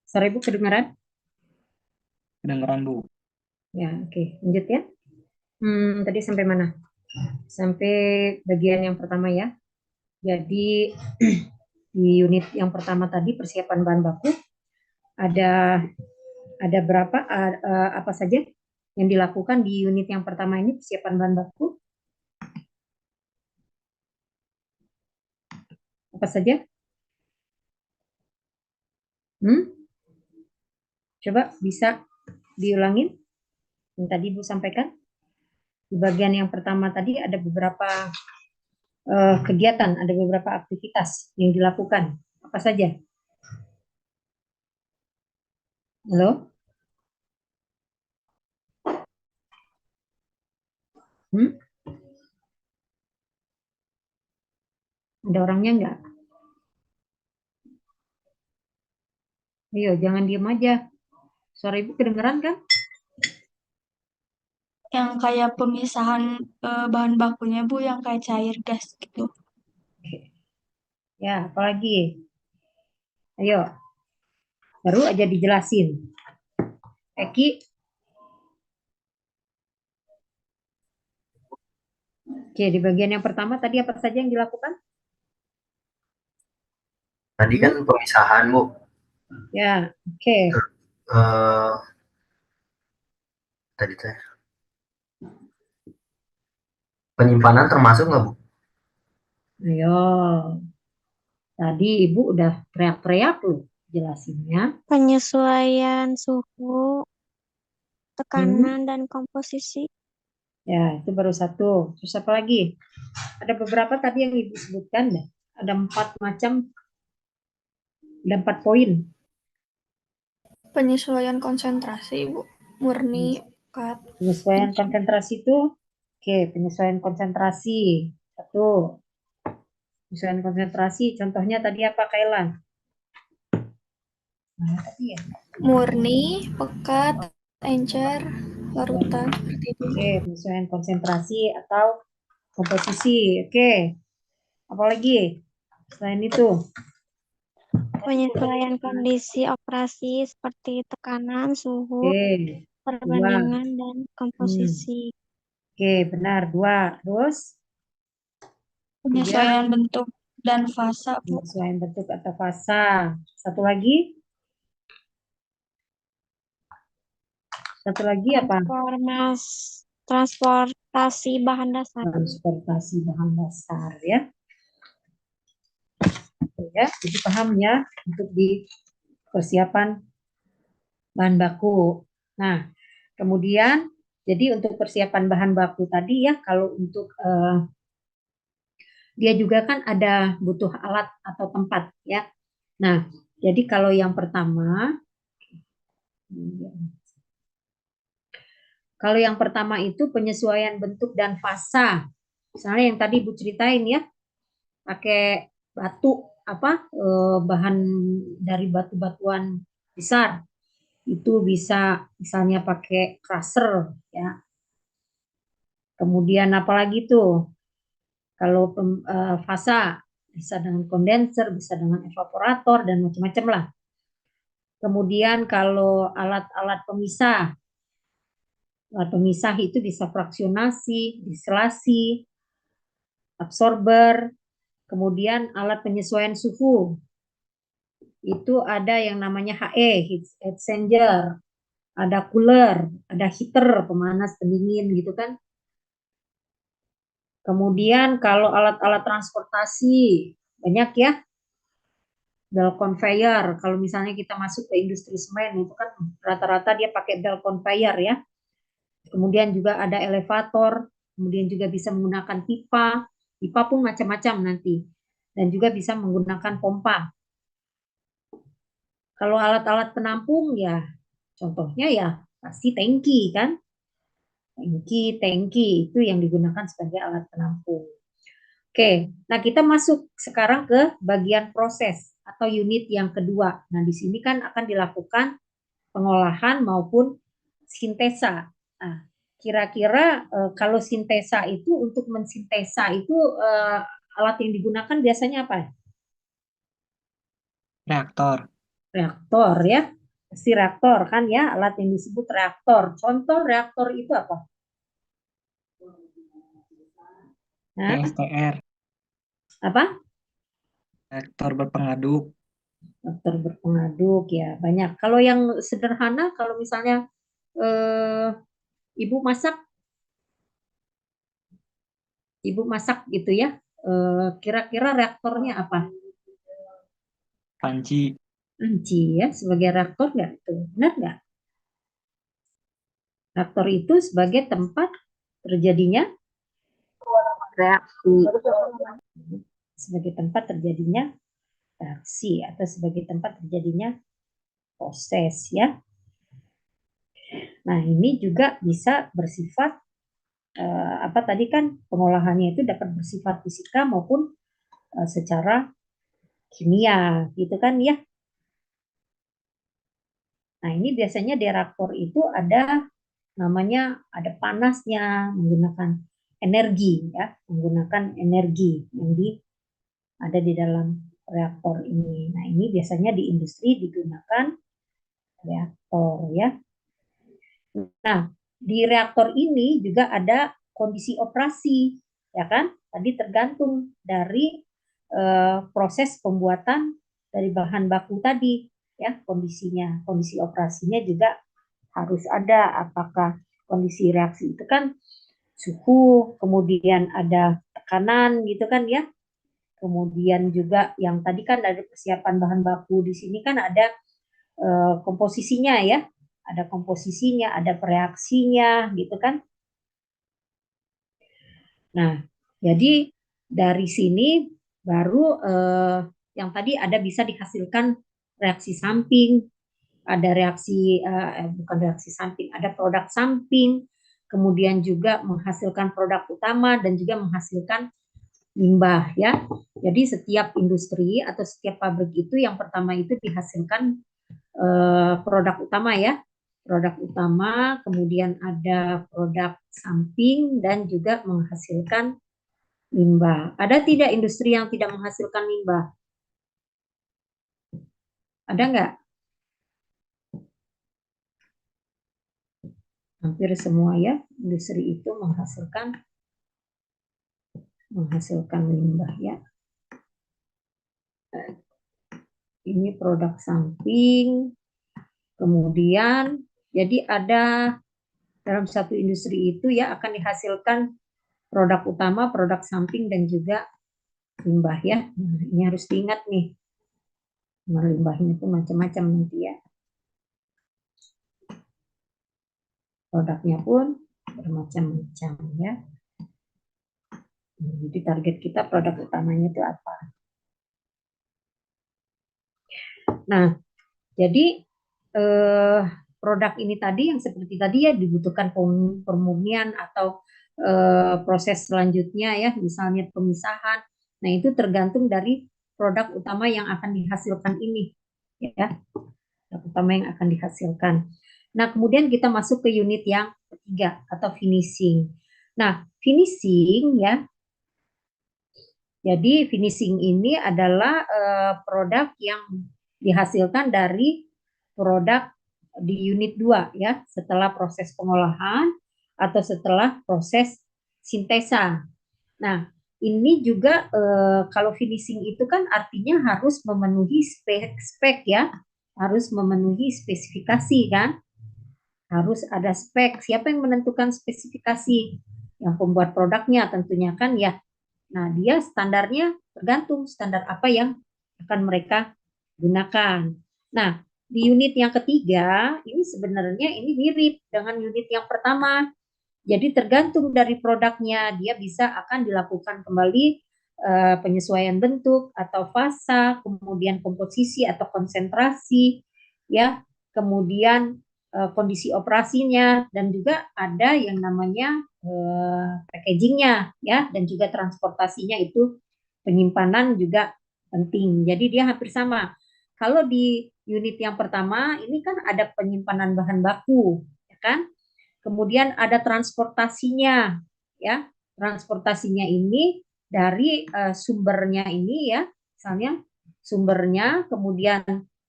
Suara Ibu kedengaran? Kedengeran, Bu. Ya, oke. Lanjut ya. Tadi sampai mana? Sampai bagian yang pertama ya. Jadi di unit yang pertama tadi persiapan bahan baku ada berapa apa saja yang dilakukan di unit yang pertama ini persiapan bahan baku? Apa saja? Coba bisa diulangin yang tadi Ibu sampaikan. Di bagian yang pertama tadi ada beberapa kegiatan, ada beberapa aktivitas yang dilakukan. Apa saja? Halo? Ada orangnya enggak? Ayo, jangan diem aja. Suara Ibu kedengeran kan? Yang kayak pemisahan bahan bakunya Bu, yang kayak cair gas gitu. Ya, apalagi? Ayo, baru aja dijelasin. Eki? Oke, di bagian yang pertama tadi apa saja yang dilakukan? Tadi kan pemisahan, Bu. Ya, oke. Tadi teh penyimpanan termasuk nggak, Bu? Ayo. Tadi Ibu udah teriak-teriak loh jelasinnya. Penyesuaian suhu, tekanan, dan komposisi. Ya, itu baru satu. Terus apa lagi? Ada beberapa tadi yang Ibu sebutkan. Ada 4 macam, ada 4 poin. Penyesuaian konsentrasi Bu, murni kat. Penyesuaian konsentrasi itu, oke, penyesuaian konsentrasi. Satu. Penyesuaian konsentrasi, contohnya tadi apa, Kailan? Nah, tadi ya. Murni, pekat, encer, larutan seperti itu. Oke, penyesuaian konsentrasi atau komposisi. Oke. Apalagi selain itu? Penyesuaian kondisi operasi seperti tekanan, suhu, Oke. perbandingan, dan komposisi. Oke, benar. 2. Terus? Penyesuaian bentuk dan fasa Bu. Penyesuaian bentuk atau fasa. Satu lagi? Satu lagi apa? Transportasi bahan dasar. Transportasi bahan dasar ya. Ya, jadi paham ya untuk di persiapan bahan baku. Nah, kemudian jadi untuk persiapan bahan baku tadi ya, kalau untuk dia juga kan ada butuh alat atau tempat ya. Nah, jadi kalau yang pertama itu penyesuaian bentuk dan fasa. Misalnya yang tadi Bu ceritain ya, pakai batu bahan dari batu-batuan besar. Itu bisa misalnya pakai crusher ya. Kemudian apalagi tuh? Kalau fasa bisa dengan kondenser, bisa dengan evaporator dan macam-macam lah. Kemudian kalau alat-alat pemisah, itu bisa fraksionasi, distilasi, absorber, kemudian alat penyesuaian suhu. Itu ada yang namanya HE, heat exchanger, ada cooler, ada heater, pemanas pendingin gitu kan. Kemudian kalau alat-alat transportasi banyak ya. Belt conveyor, kalau misalnya kita masuk ke industri semen itu kan rata-rata dia pakai belt conveyor ya. Kemudian juga ada elevator, kemudian juga bisa menggunakan pipa, pipa pun macam-macam nanti. Dan juga bisa menggunakan pompa. Kalau alat-alat penampung ya contohnya ya pasti tangki kan. Tangki itu yang digunakan sebagai alat penampung. Oke, nah kita masuk sekarang ke bagian proses atau unit yang kedua. Nah, di sini kan akan dilakukan pengolahan maupun sintesa. Nah, kira-kira kalau sintesa itu untuk mensintesa itu alat yang digunakan biasanya apa? reaktor. Reaktor ya. Si reaktor kan ya, alat yang disebut reaktor. Contoh reaktor itu apa? Hah? RSTR, Apa? reaktor berpengaduk. Reaktor berpengaduk ya, banyak. Kalau yang sederhana, kalau misalnya ibu masak gitu ya, kira-kira reaktornya apa? Panci, Panci ya, sebagai reaktor nggak? Itu benar nggak? Reaktor itu sebagai tempat terjadinya reaksi, sebagai tempat terjadinya reaksi atau sebagai tempat terjadinya proses ya. Nah, ini juga bisa bersifat apa tadi kan pengolahannya itu dapat bersifat fisika maupun secara kimia gitu kan ya. Nah, ini biasanya di reaktor itu ada namanya ada panasnya menggunakan energi ya, menggunakan energi yang ada di dalam reaktor ini. Nah, ini biasanya di industri digunakan reaktor ya. Nah, di reaktor ini juga ada kondisi operasi ya kan? Tadi tergantung dari proses pembuatan dari bahan baku tadi ya, kondisinya. Kondisi operasinya juga harus ada, apakah kondisi reaksi itu kan suhu, kemudian ada tekanan gitu kan ya. Kemudian juga yang tadi kan ada persiapan bahan baku, di sini kan ada komposisinya ya. Ada komposisinya, ada reaksinya gitu kan. Nah, jadi dari sini baru yang tadi ada bisa dihasilkan reaksi samping, ada reaksi bukan reaksi samping, ada produk samping, kemudian juga menghasilkan produk utama dan juga menghasilkan limbah ya. Jadi setiap industri atau setiap pabrik itu yang pertama itu dihasilkan produk utama ya. Produk utama, kemudian ada produk samping dan juga menghasilkan limbah. Ada tidak industri yang tidak menghasilkan limbah? Ada nggak? Hampir semua ya, industri itu menghasilkan limbah ya. Ini produk samping. Kemudian jadi ada dalam satu industri itu ya akan dihasilkan produk utama, produk samping dan juga limbah ya. Nah, ini harus diingat nih. Nah, limbahnya itu macam-macam nanti ya. Produknya pun bermacam-macam ya. Jadi target kita produk utamanya itu apa? Nah, jadi produk ini tadi yang seperti tadi ya dibutuhkan pemurnian atau proses selanjutnya ya, misalnya pemisahan. Nah, itu tergantung dari produk utama yang akan dihasilkan ini ya. Produk utama yang akan dihasilkan. Nah, kemudian kita masuk ke unit yang ketiga atau finishing. Nah, finishing ya. Jadi finishing ini adalah produk yang dihasilkan dari produk di unit 2 ya, setelah proses pengolahan atau setelah proses sintesa. Nah, ini juga kalau finishing itu kan artinya harus memenuhi spek ya, harus memenuhi spesifikasi kan, harus ada spek. Siapa yang menentukan spesifikasi? Yang pembuat produknya tentunya kan ya. Nah, dia standarnya tergantung standar apa yang akan mereka gunakan. Nah, di unit yang ketiga, ini sebenarnya ini mirip dengan unit yang pertama. Jadi tergantung dari produknya, dia bisa akan dilakukan kembali penyesuaian bentuk atau fasa, kemudian komposisi atau konsentrasi, ya, kemudian kondisi operasinya, dan juga ada yang namanya packagingnya, ya, dan juga transportasinya itu penyimpanan juga penting. Jadi dia hampir sama. Kalau di unit yang pertama ini kan ada penyimpanan bahan baku, ya kan? Kemudian ada transportasinya, ya. Transportasinya ini dari sumbernya ini ya, misalnya sumbernya, kemudian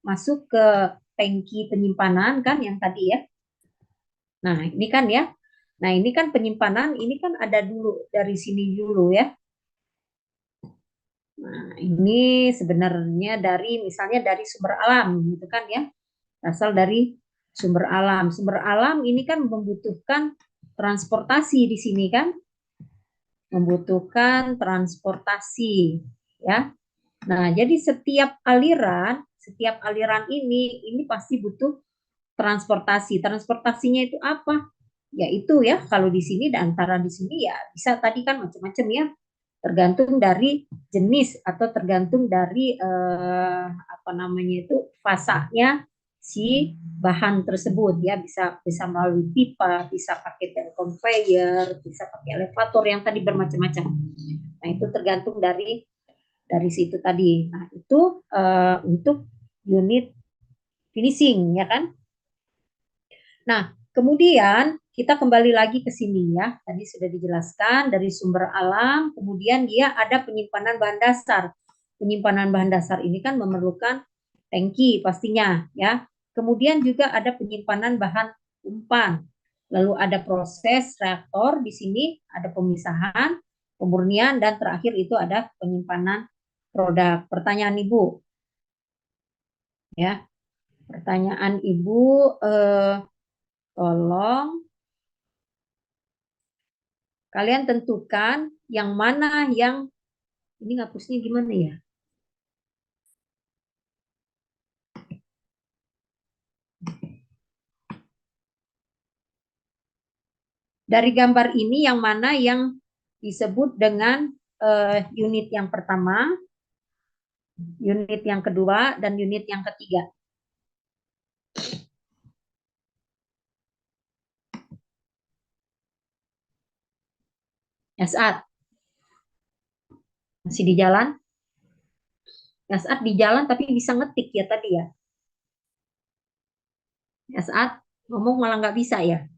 masuk ke tangki penyimpanan kan yang tadi ya. Nah, ini kan ya. Nah, ini kan penyimpanan, ini kan ada dulu dari sini dulu ya. Nah, ini sebenarnya dari misalnya dari sumber alam gitu kan ya. Asal dari sumber alam. Sumber alam ini kan membutuhkan transportasi di sini kan. Membutuhkan transportasi ya. Nah, jadi setiap aliran ini pasti butuh transportasi. Transportasinya itu apa? Ya itu ya, kalau di sini dan antara di sini ya bisa tadi kan macam-macam ya. Tergantung dari jenis atau tergantung dari apa namanya itu fasanya si bahan tersebut ya, bisa melalui pipa, bisa pakai conveyor, bisa pakai elevator yang tadi bermacam-macam. Nah, itu tergantung dari situ tadi. Nah, itu untuk unit finishing ya kan. Nah, kemudian kita kembali lagi ke sini ya. Tadi sudah dijelaskan dari sumber alam, kemudian dia ada penyimpanan bahan dasar. Penyimpanan bahan dasar ini kan memerlukan tangki pastinya ya. Kemudian juga ada penyimpanan bahan umpan. Lalu ada proses reaktor di sini, ada pemisahan, pemurnian, dan terakhir itu ada penyimpanan produk. Pertanyaan Ibu ya. Pertanyaan Ibu tolong kalian tentukan yang mana yang ini ngapusnya gimana ya? Dari gambar ini yang mana yang disebut dengan unit yang pertama, unit yang kedua, dan unit yang ketiga? Ya saat masih di jalan? Ya saat di jalan tapi bisa ngetik ya tadi ya? Ya saat ngomong malah nggak bisa ya?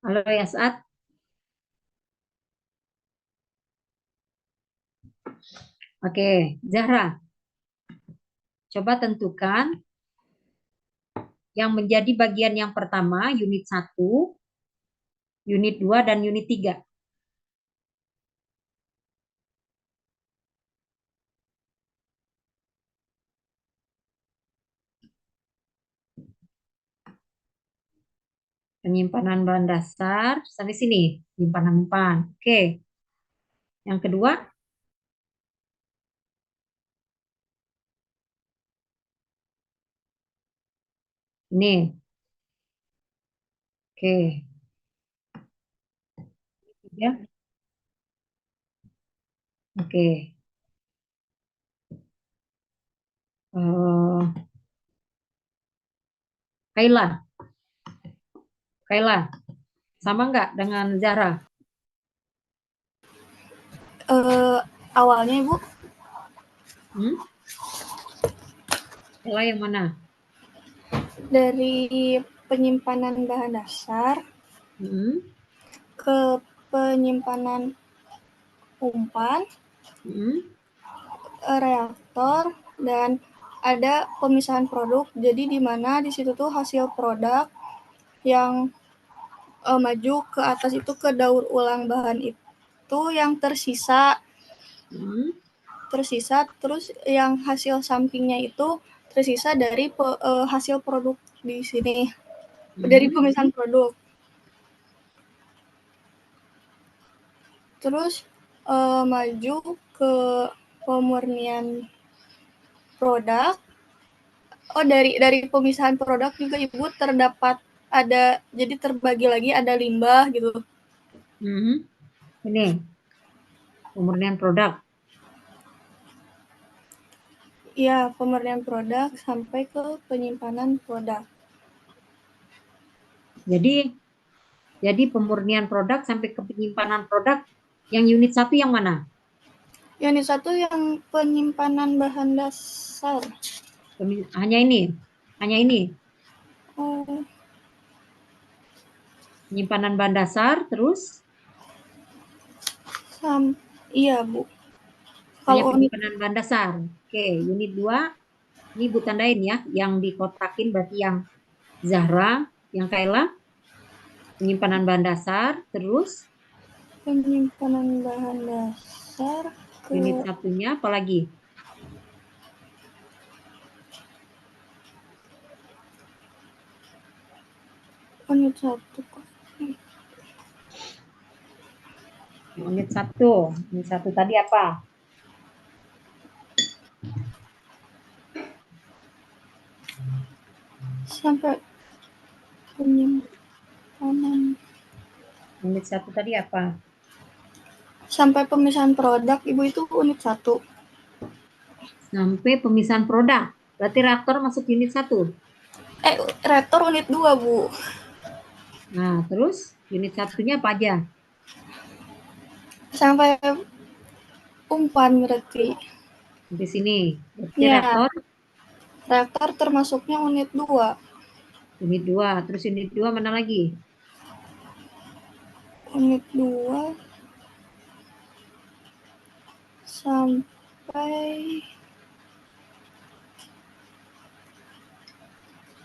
Halo ya saat? Oke, Zahra. Coba tentukan yang menjadi bagian yang pertama, unit 1, unit 2, dan unit 3. Penyimpanan bahan dasar, sampai sini, penyimpanan umpan. Oke. Yang kedua, ini. Oke. Ya. Oke. Kaila. Kaila. Sama nggak dengan Zara? Awalnya Ibu Kaila yang mana? dari penyimpanan bahan dasar ke penyimpanan umpan, reaktor, dan ada pemisahan produk. Jadi di mana di situ tuh hasil produk yang maju ke atas itu ke daur ulang bahan itu yang tersisa, terus yang hasil sampingnya itu tersisa dari hasil produk di sini, dari pemisahan produk. Terus maju ke pemurnian produk. Oh, dari pemisahan produk juga Ibu terdapat ada, jadi terbagi lagi ada limbah gitu. Ini pemurnian produk. Iya, pemurnian produk sampai ke penyimpanan produk. Jadi pemurnian produk sampai ke penyimpanan produk yang unit 1 yang mana? Unit 1 yang penyimpanan bahan dasar. Hanya ini. Oh. Penyimpanan bahan dasar terus Iya, Bu. Hanya Kalau unit penyimpanan bahan dasar. Oke, unit 2. Ini Bu tandain ya. Yang dikotakin berarti yang Zahra, yang Kaila. Penyimpanan bahan dasar. Terus penyimpanan bahan dasar unit ke satunya apalagi? unit 1. Unit 1. Unit 1 tadi apa? Sampai penyimpanan. Unit 1 tadi apa? Sampai pemisahan produk, Ibu, itu unit 1. Sampai pemisahan produk. Berarti reaktor masuk unit 1. Reaktor unit 2, Bu. Nah, terus unit satunya apa aja? Sampai umpan berarti. Di sini. Berarti Ya, reaktor termasuknya unit 2. unit 2. Terus unit 2 mana lagi? Unit 2 sampai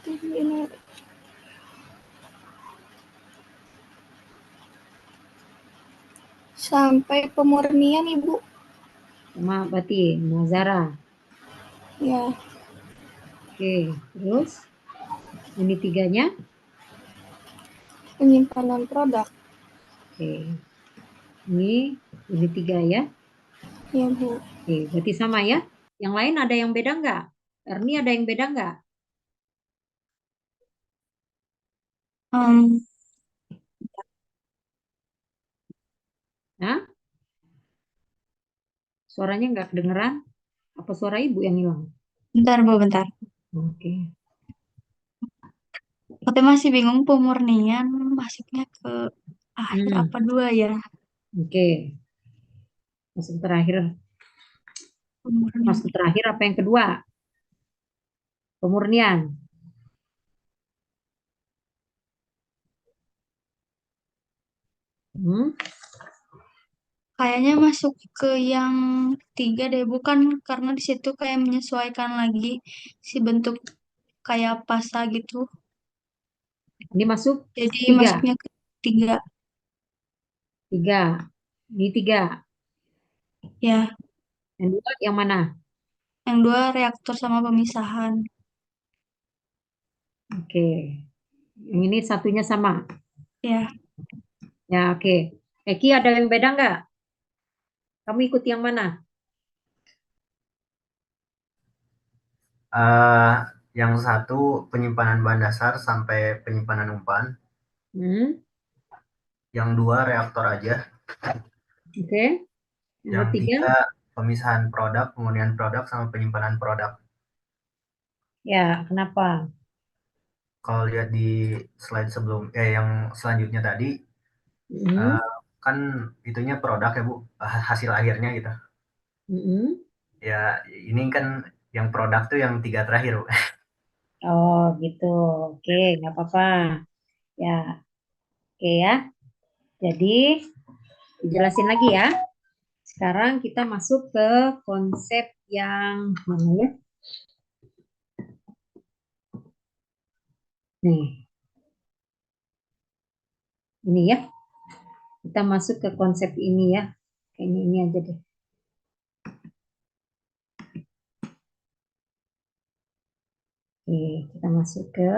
ini sampai pemurnian, Ibu. Sama berarti Nazara. Ya, Oke, terus unit 3-nya? penyimpanan produk. Oke. Ini unit 3 ya. Ya, Bu. Oke, berarti sama ya. Yang lain ada yang beda nggak? Erni ada yang beda nggak? Em, Hah? Suaranya nggak kedengeran? Apa suara ibu yang hilang? bentar, Bu, bentar. Oke. Aku masih bingung pemurnian masuknya ke akhir Hmm, apa dua ya? oke. Masuk terakhir. Pemurnian. Masuk terakhir apa yang kedua? Pemurnian. Hmm, Kayaknya masuk ke yang tiga deh, bukan karena di situ kayak menyesuaikan lagi si bentuk kayak pasta gitu. ini masuk Jadi 3. masuknya ke tiga 3. Ini 3. ya. Yang dua yang mana? Yang dua reaktor sama pemisahan. Oke. Yang ini satunya sama. Ya, Ya, oke. Eki ada yang beda nggak? Kamu ikut yang mana? Eh, yang satu penyimpanan bahan dasar sampai penyimpanan umpan. Hmm, Yang dua reaktor aja. oke. Yang Yang ketiga? tiga pemisahan produk, pemurnian produk sama penyimpanan produk. Ya, kenapa? Kalau lihat di slide sebelum yang selanjutnya tadi, Hmm, eh, kan itunya produk ya Bu, hasil akhirnya gitu. hmm. Ya ini kan yang produk tuh yang tiga terakhir Bu. Oh, gitu. Oke, nggak apa-apa. Ya, oke ya. Jadi, dijelasin lagi ya. Sekarang kita masuk ke konsep yang mana ya? Nih, ini ya. Kita masuk ke konsep ini ya. Kayaknya ini aja deh. Oke, kita masuk ke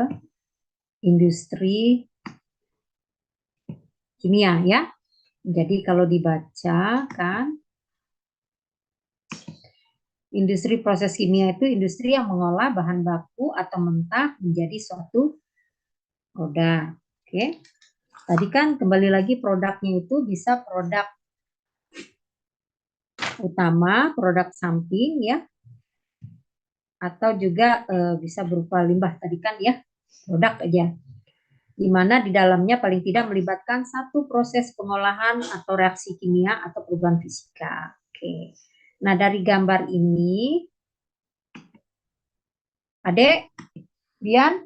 industri kimia ya. Jadi kalau dibaca kan, industri proses kimia itu industri yang mengolah bahan baku atau mentah menjadi suatu produk. Oke. Tadi kan kembali lagi produknya itu bisa produk utama, produk samping ya, atau juga bisa berupa limbah tadi kan ya, produk aja. Di mana di dalamnya paling tidak melibatkan satu proses pengolahan atau reaksi kimia atau perubahan fisika. Oke. Nah, dari gambar ini, Adek, Dian,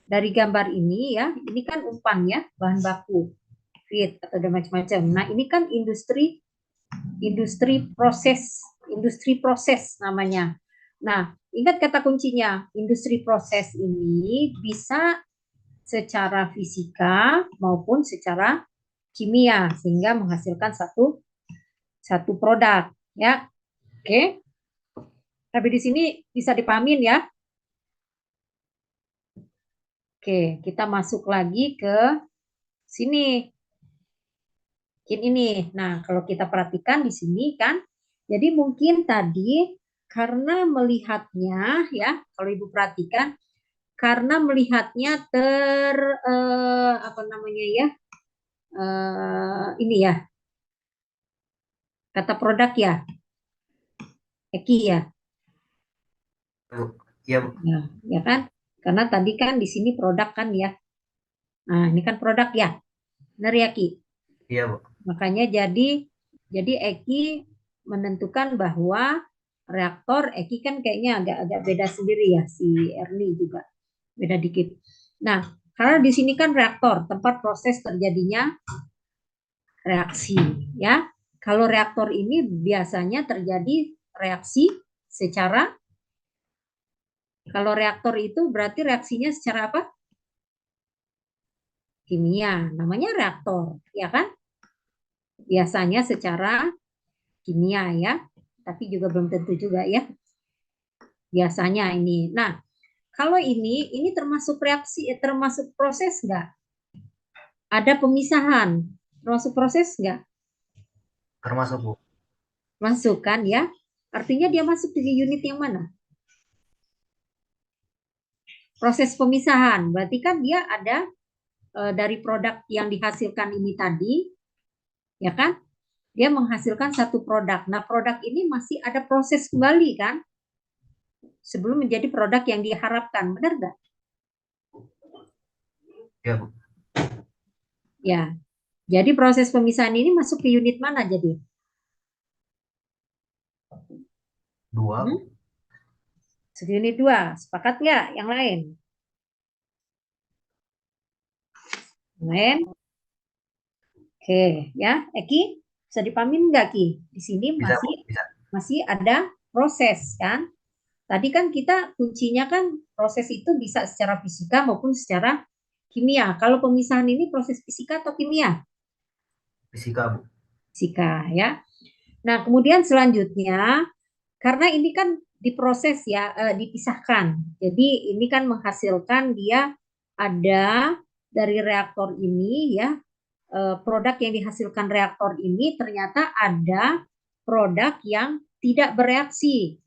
dari gambar ini ya, ini kan umpan ya, bahan baku. liquid atau ada macam-macam. Nah, ini kan industri proses namanya. Nah, ingat kata kuncinya, industri proses ini bisa secara fisika maupun secara kimia sehingga menghasilkan satu produk, ya. Oke. Tapi di sini bisa dipahamin ya. Oke, kita masuk lagi ke sini. Ini. Nah, kalau kita perhatikan di sini kan, jadi mungkin tadi karena melihatnya ya, kalau Ibu perhatikan, karena melihatnya apa namanya ya, ini ya, kata produk ya, Eki ya. Iya, Bu. Nah, ya kan? Karena tadi kan di sini produk kan ya. Nah, ini kan produk ya. Benar ya, Ki? Iya, Bu. Makanya jadi Eki menentukan bahwa reaktor Eki kan kayaknya agak beda sendiri ya, si Erni juga beda dikit. Nah, karena di sini kan reaktor, tempat proses terjadinya reaksi ya. Kalau reaktor ini biasanya terjadi reaksi secara, kalau reaktor itu berarti reaksinya secara apa? Kimia, namanya reaktor, ya kan? Biasanya secara kimia ya, tapi juga belum tentu juga ya. Biasanya ini. Nah, kalau ini termasuk reaksi, termasuk proses nggak? Ada pemisahan, termasuk proses nggak? Termasuk, Bu. Masuk kan ya? Artinya dia masuk di unit yang mana? Proses pemisahan. Berarti kan dia ada dari produk yang dihasilkan ini tadi, ya kan? Dia menghasilkan satu produk. Nah, produk ini masih ada proses kembali kan? Sebelum menjadi produk yang diharapkan, benar nggak? Iya, Bu. Ya. Jadi proses pemisahan ini masuk ke unit mana jadi? 2, Bu. Unit 2. Sepakat nggak yang lain? Yang lain? Oke, ya. Eki, bisa dipamin nggak, Ki? Di sini Bisa, Bu. Bisa. masih ada proses kan? Tadi kan kita kuncinya kan proses itu bisa secara fisika maupun secara kimia. Kalau pemisahan ini proses fisika atau kimia? Fisika, Bu. Fisika ya. Nah, kemudian selanjutnya karena ini kan diproses ya, dipisahkan. Jadi ini kan menghasilkan dia ada dari reaktor ini ya, produk yang dihasilkan reaktor ini ternyata ada produk yang tidak bereaksi.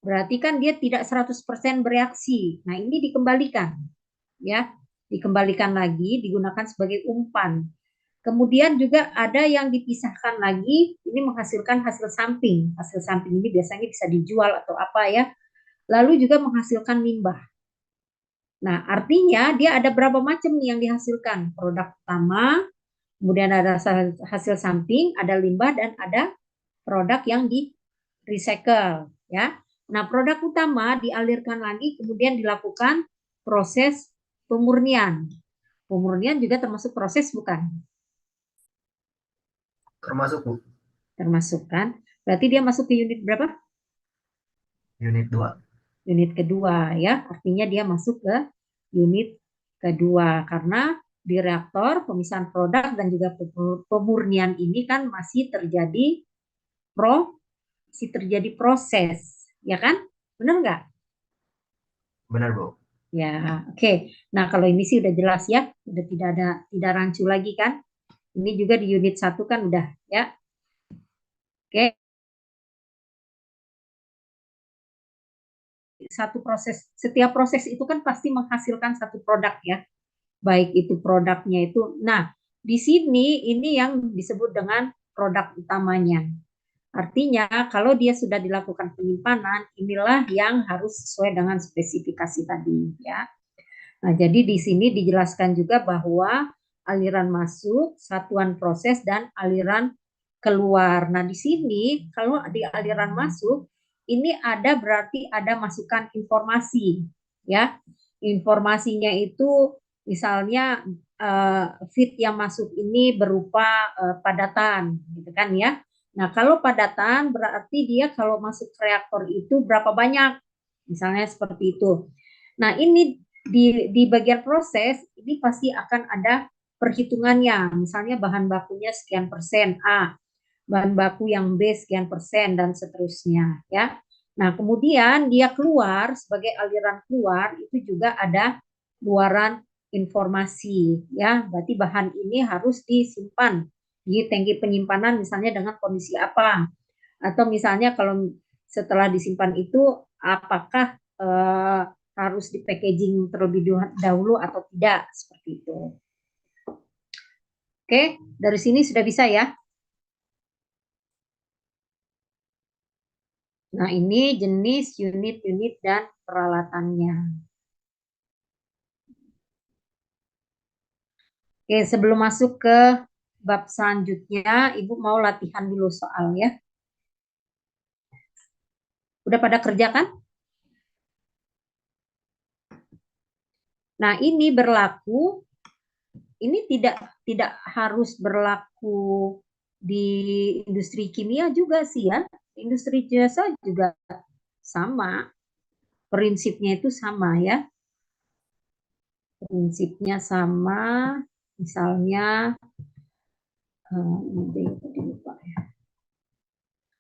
Berarti kan dia tidak 100% bereaksi. Nah, ini dikembalikan ya. Dikembalikan lagi digunakan sebagai umpan. Kemudian juga ada yang dipisahkan lagi, ini menghasilkan hasil samping. Hasil samping ini biasanya bisa dijual atau apa ya. Lalu juga menghasilkan limbah. Nah, artinya dia ada berapa macam nih yang dihasilkan? Produk utama, kemudian ada hasil samping, ada limbah, dan ada produk yang di recycle. Ya. Nah, produk utama dialirkan lagi, kemudian dilakukan proses pemurnian. Pemurnian juga termasuk proses bukan? Termasuk, Bu. Termasuk kan? Berarti dia masuk ke unit berapa? Unit 2. Unit kedua ya. Artinya dia masuk ke unit kedua karena di reaktor pemisahan produk dan juga pemurnian ini kan masih terjadi proses, ya kan? Benar nggak? Benar, Bu. Ya, oke. Nah, kalau ini sih udah jelas ya, udah tidak rancu lagi kan? Ini juga di unit 1 kan udah ya. Oke. Setiap proses itu kan pasti menghasilkan satu produk ya. Baik itu produknya itu. Nah, di sini ini yang disebut dengan produk utamanya. Artinya kalau dia sudah dilakukan penyimpanan, inilah yang harus sesuai dengan spesifikasi tadi ya. Nah, jadi di sini dijelaskan juga bahwa aliran masuk, satuan proses dan aliran keluar. Nah, di sini kalau di aliran masuk ini ada berarti ada masukan informasi ya. Informasinya itu misalnya feed yang masuk ini berupa padatan, gitu kan ya. Nah, kalau padatan berarti dia kalau masuk reaktor itu berapa banyak, misalnya seperti itu. Nah, ini di bagian proses ini pasti akan ada perhitungannya, misalnya bahan bakunya sekian persen A, bahan baku yang B sekian persen dan seterusnya ya. Nah, kemudian dia keluar sebagai aliran keluar itu juga ada luaran informasi ya. Berarti bahan ini harus disimpan di tangki penyimpanan misalnya dengan kondisi apa? Atau misalnya kalau setelah disimpan itu apakah harus di packaging terlebih dahulu atau tidak seperti itu. Oke, dari sini sudah bisa ya. Nah, ini jenis unit-unit dan peralatannya. Oke, sebelum masuk ke bab selanjutnya, Ibu mau latihan dulu soal ya. Udah pada kerja kan? Nah, ini berlaku, ini tidak harus berlaku di industri kimia juga sih ya. Industri jasa juga sama. Prinsipnya itu sama ya. Prinsipnya sama, misalnya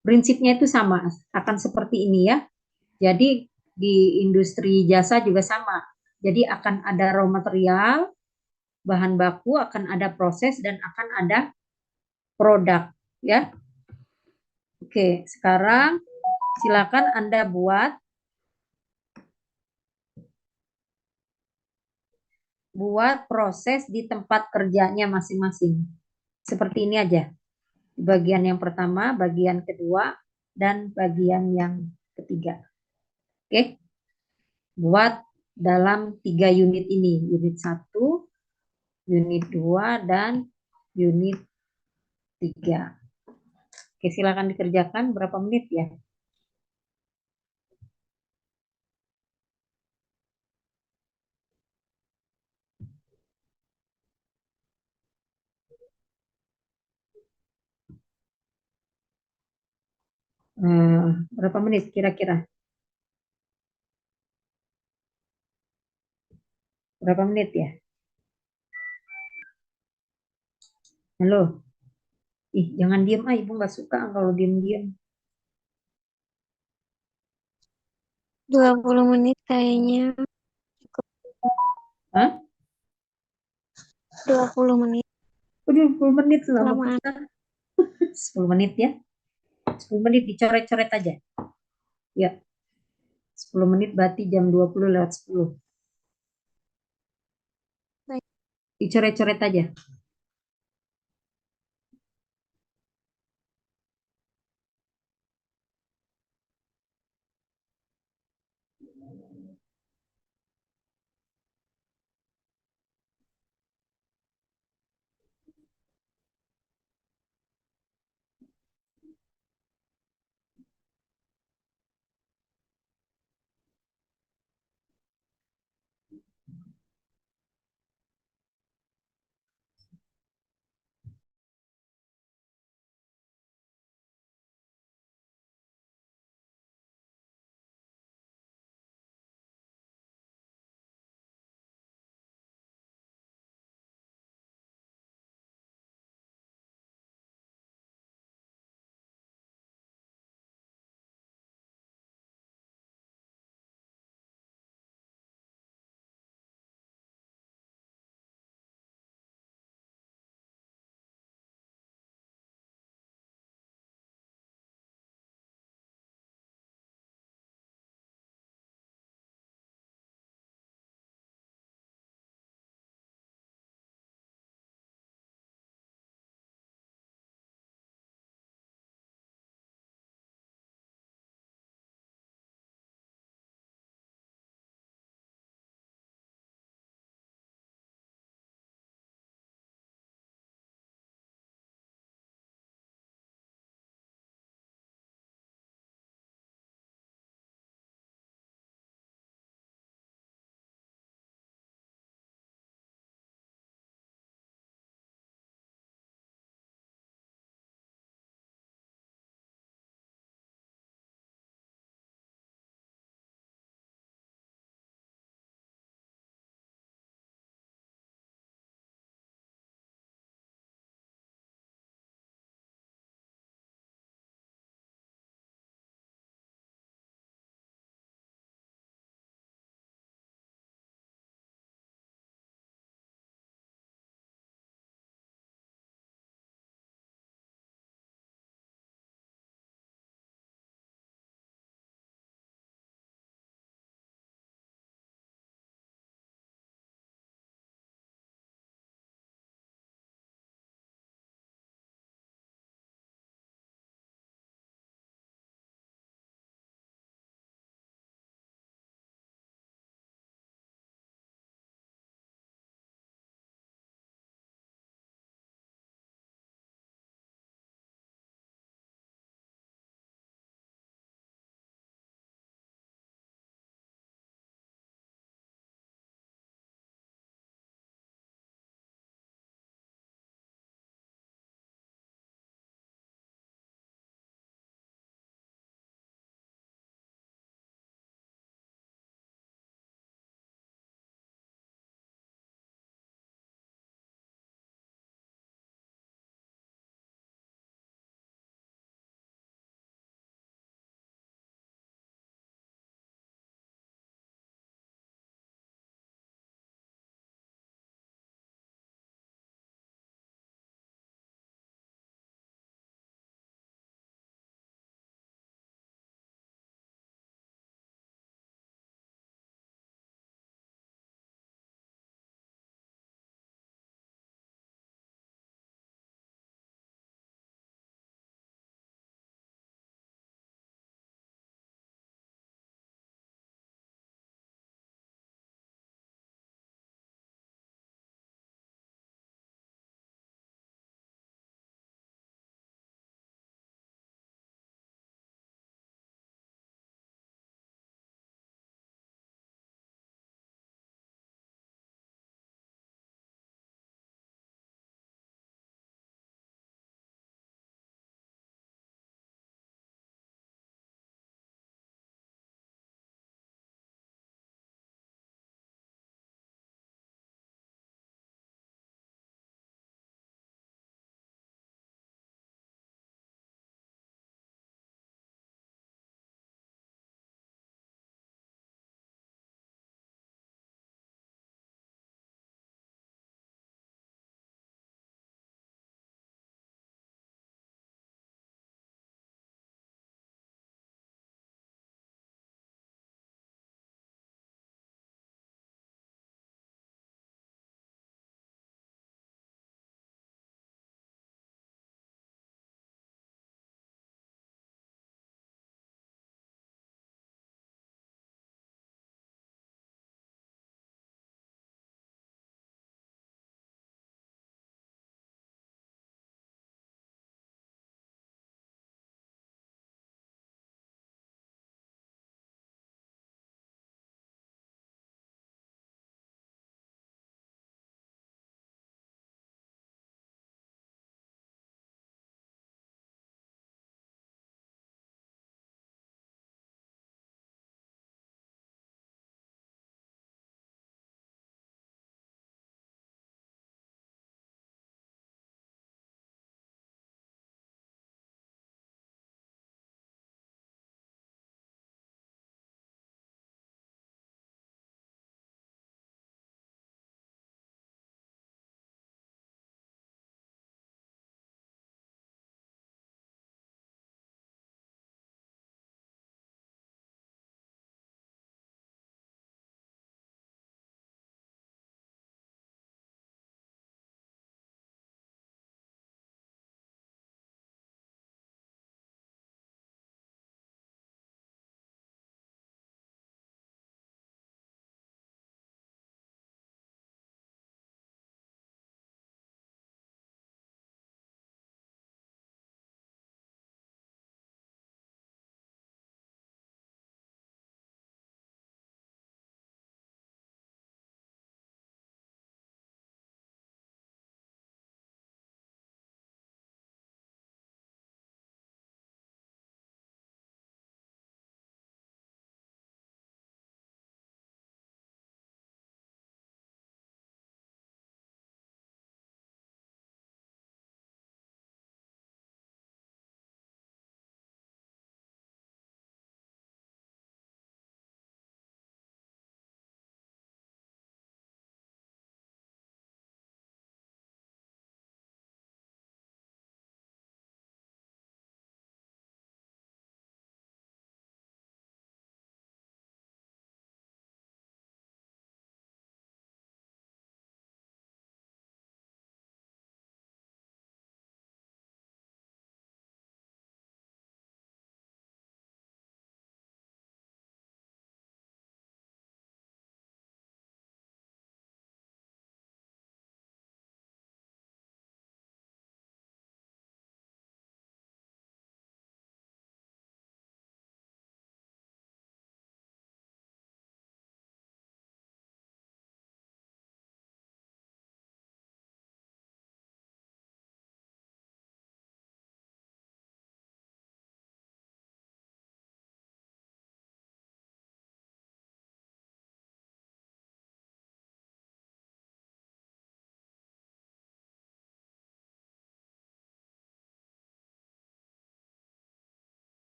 prinsipnya itu sama, akan seperti ini ya. Jadi di industri jasa juga sama. Jadi akan ada raw material, bahan baku, akan ada proses dan akan ada produk ya. Oke, sekarang silakan Anda buat proses di tempat kerjanya masing-masing. Seperti ini aja. Bagian yang pertama, bagian kedua, dan bagian yang ketiga. Oke. Buat dalam 3 unit ini, unit 1, unit 2, dan unit 3. Oke, silakan dikerjakan berapa menit ya? Berapa menit kira-kira? Berapa menit ya? Halo? Ih, jangan diem Ibu nggak suka kalau diem-diem. 20 menit kayaknya. Hah? 20 menit. 20 menit lama Kelamaan. kita. 10 menit ya. 10 menit dicoret-coret aja. Ya. 10 menit berarti jam 20 lewat 10. Baik. Dicoret-coret aja.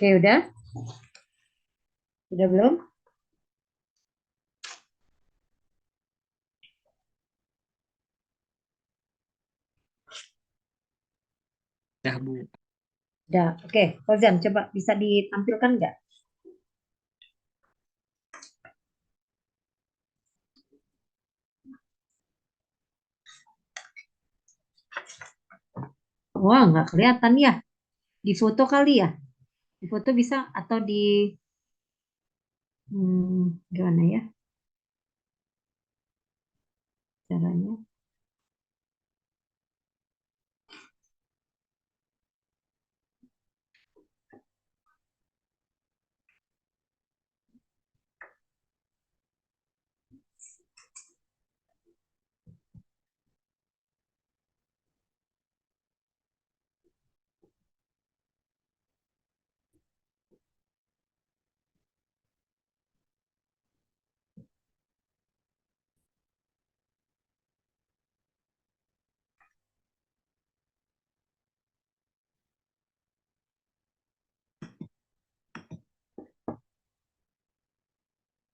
Oke, udah? Udah belum? Ya, Bu. Udah. Oke, Fauzan, coba bisa ditampilkan nggak? Wah, nggak kelihatan ya. Di foto kali ya? Di foto bisa atau di gimana ya caranya?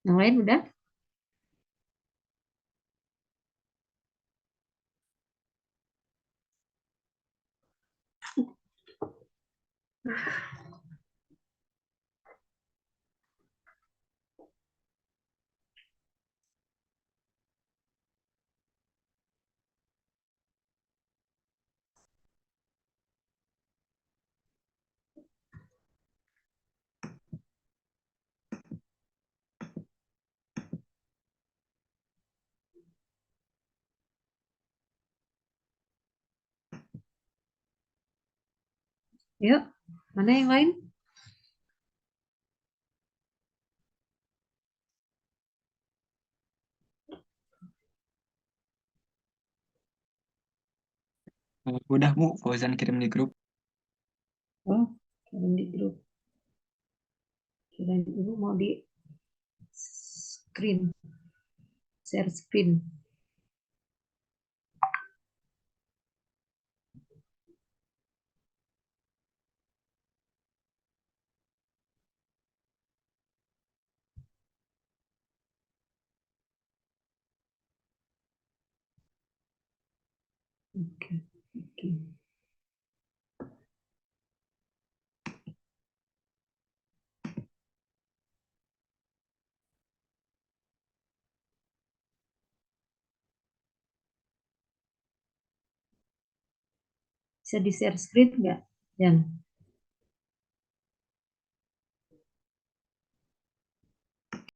Yang lain udah? Yuk, mana yang lain? Udah, Bu. Fauzan kirim di grup. Oh, kirim di grup. Kirain ibu mau di screen, share screen. Oke, oke. Bisa di share screen nggak? Jan?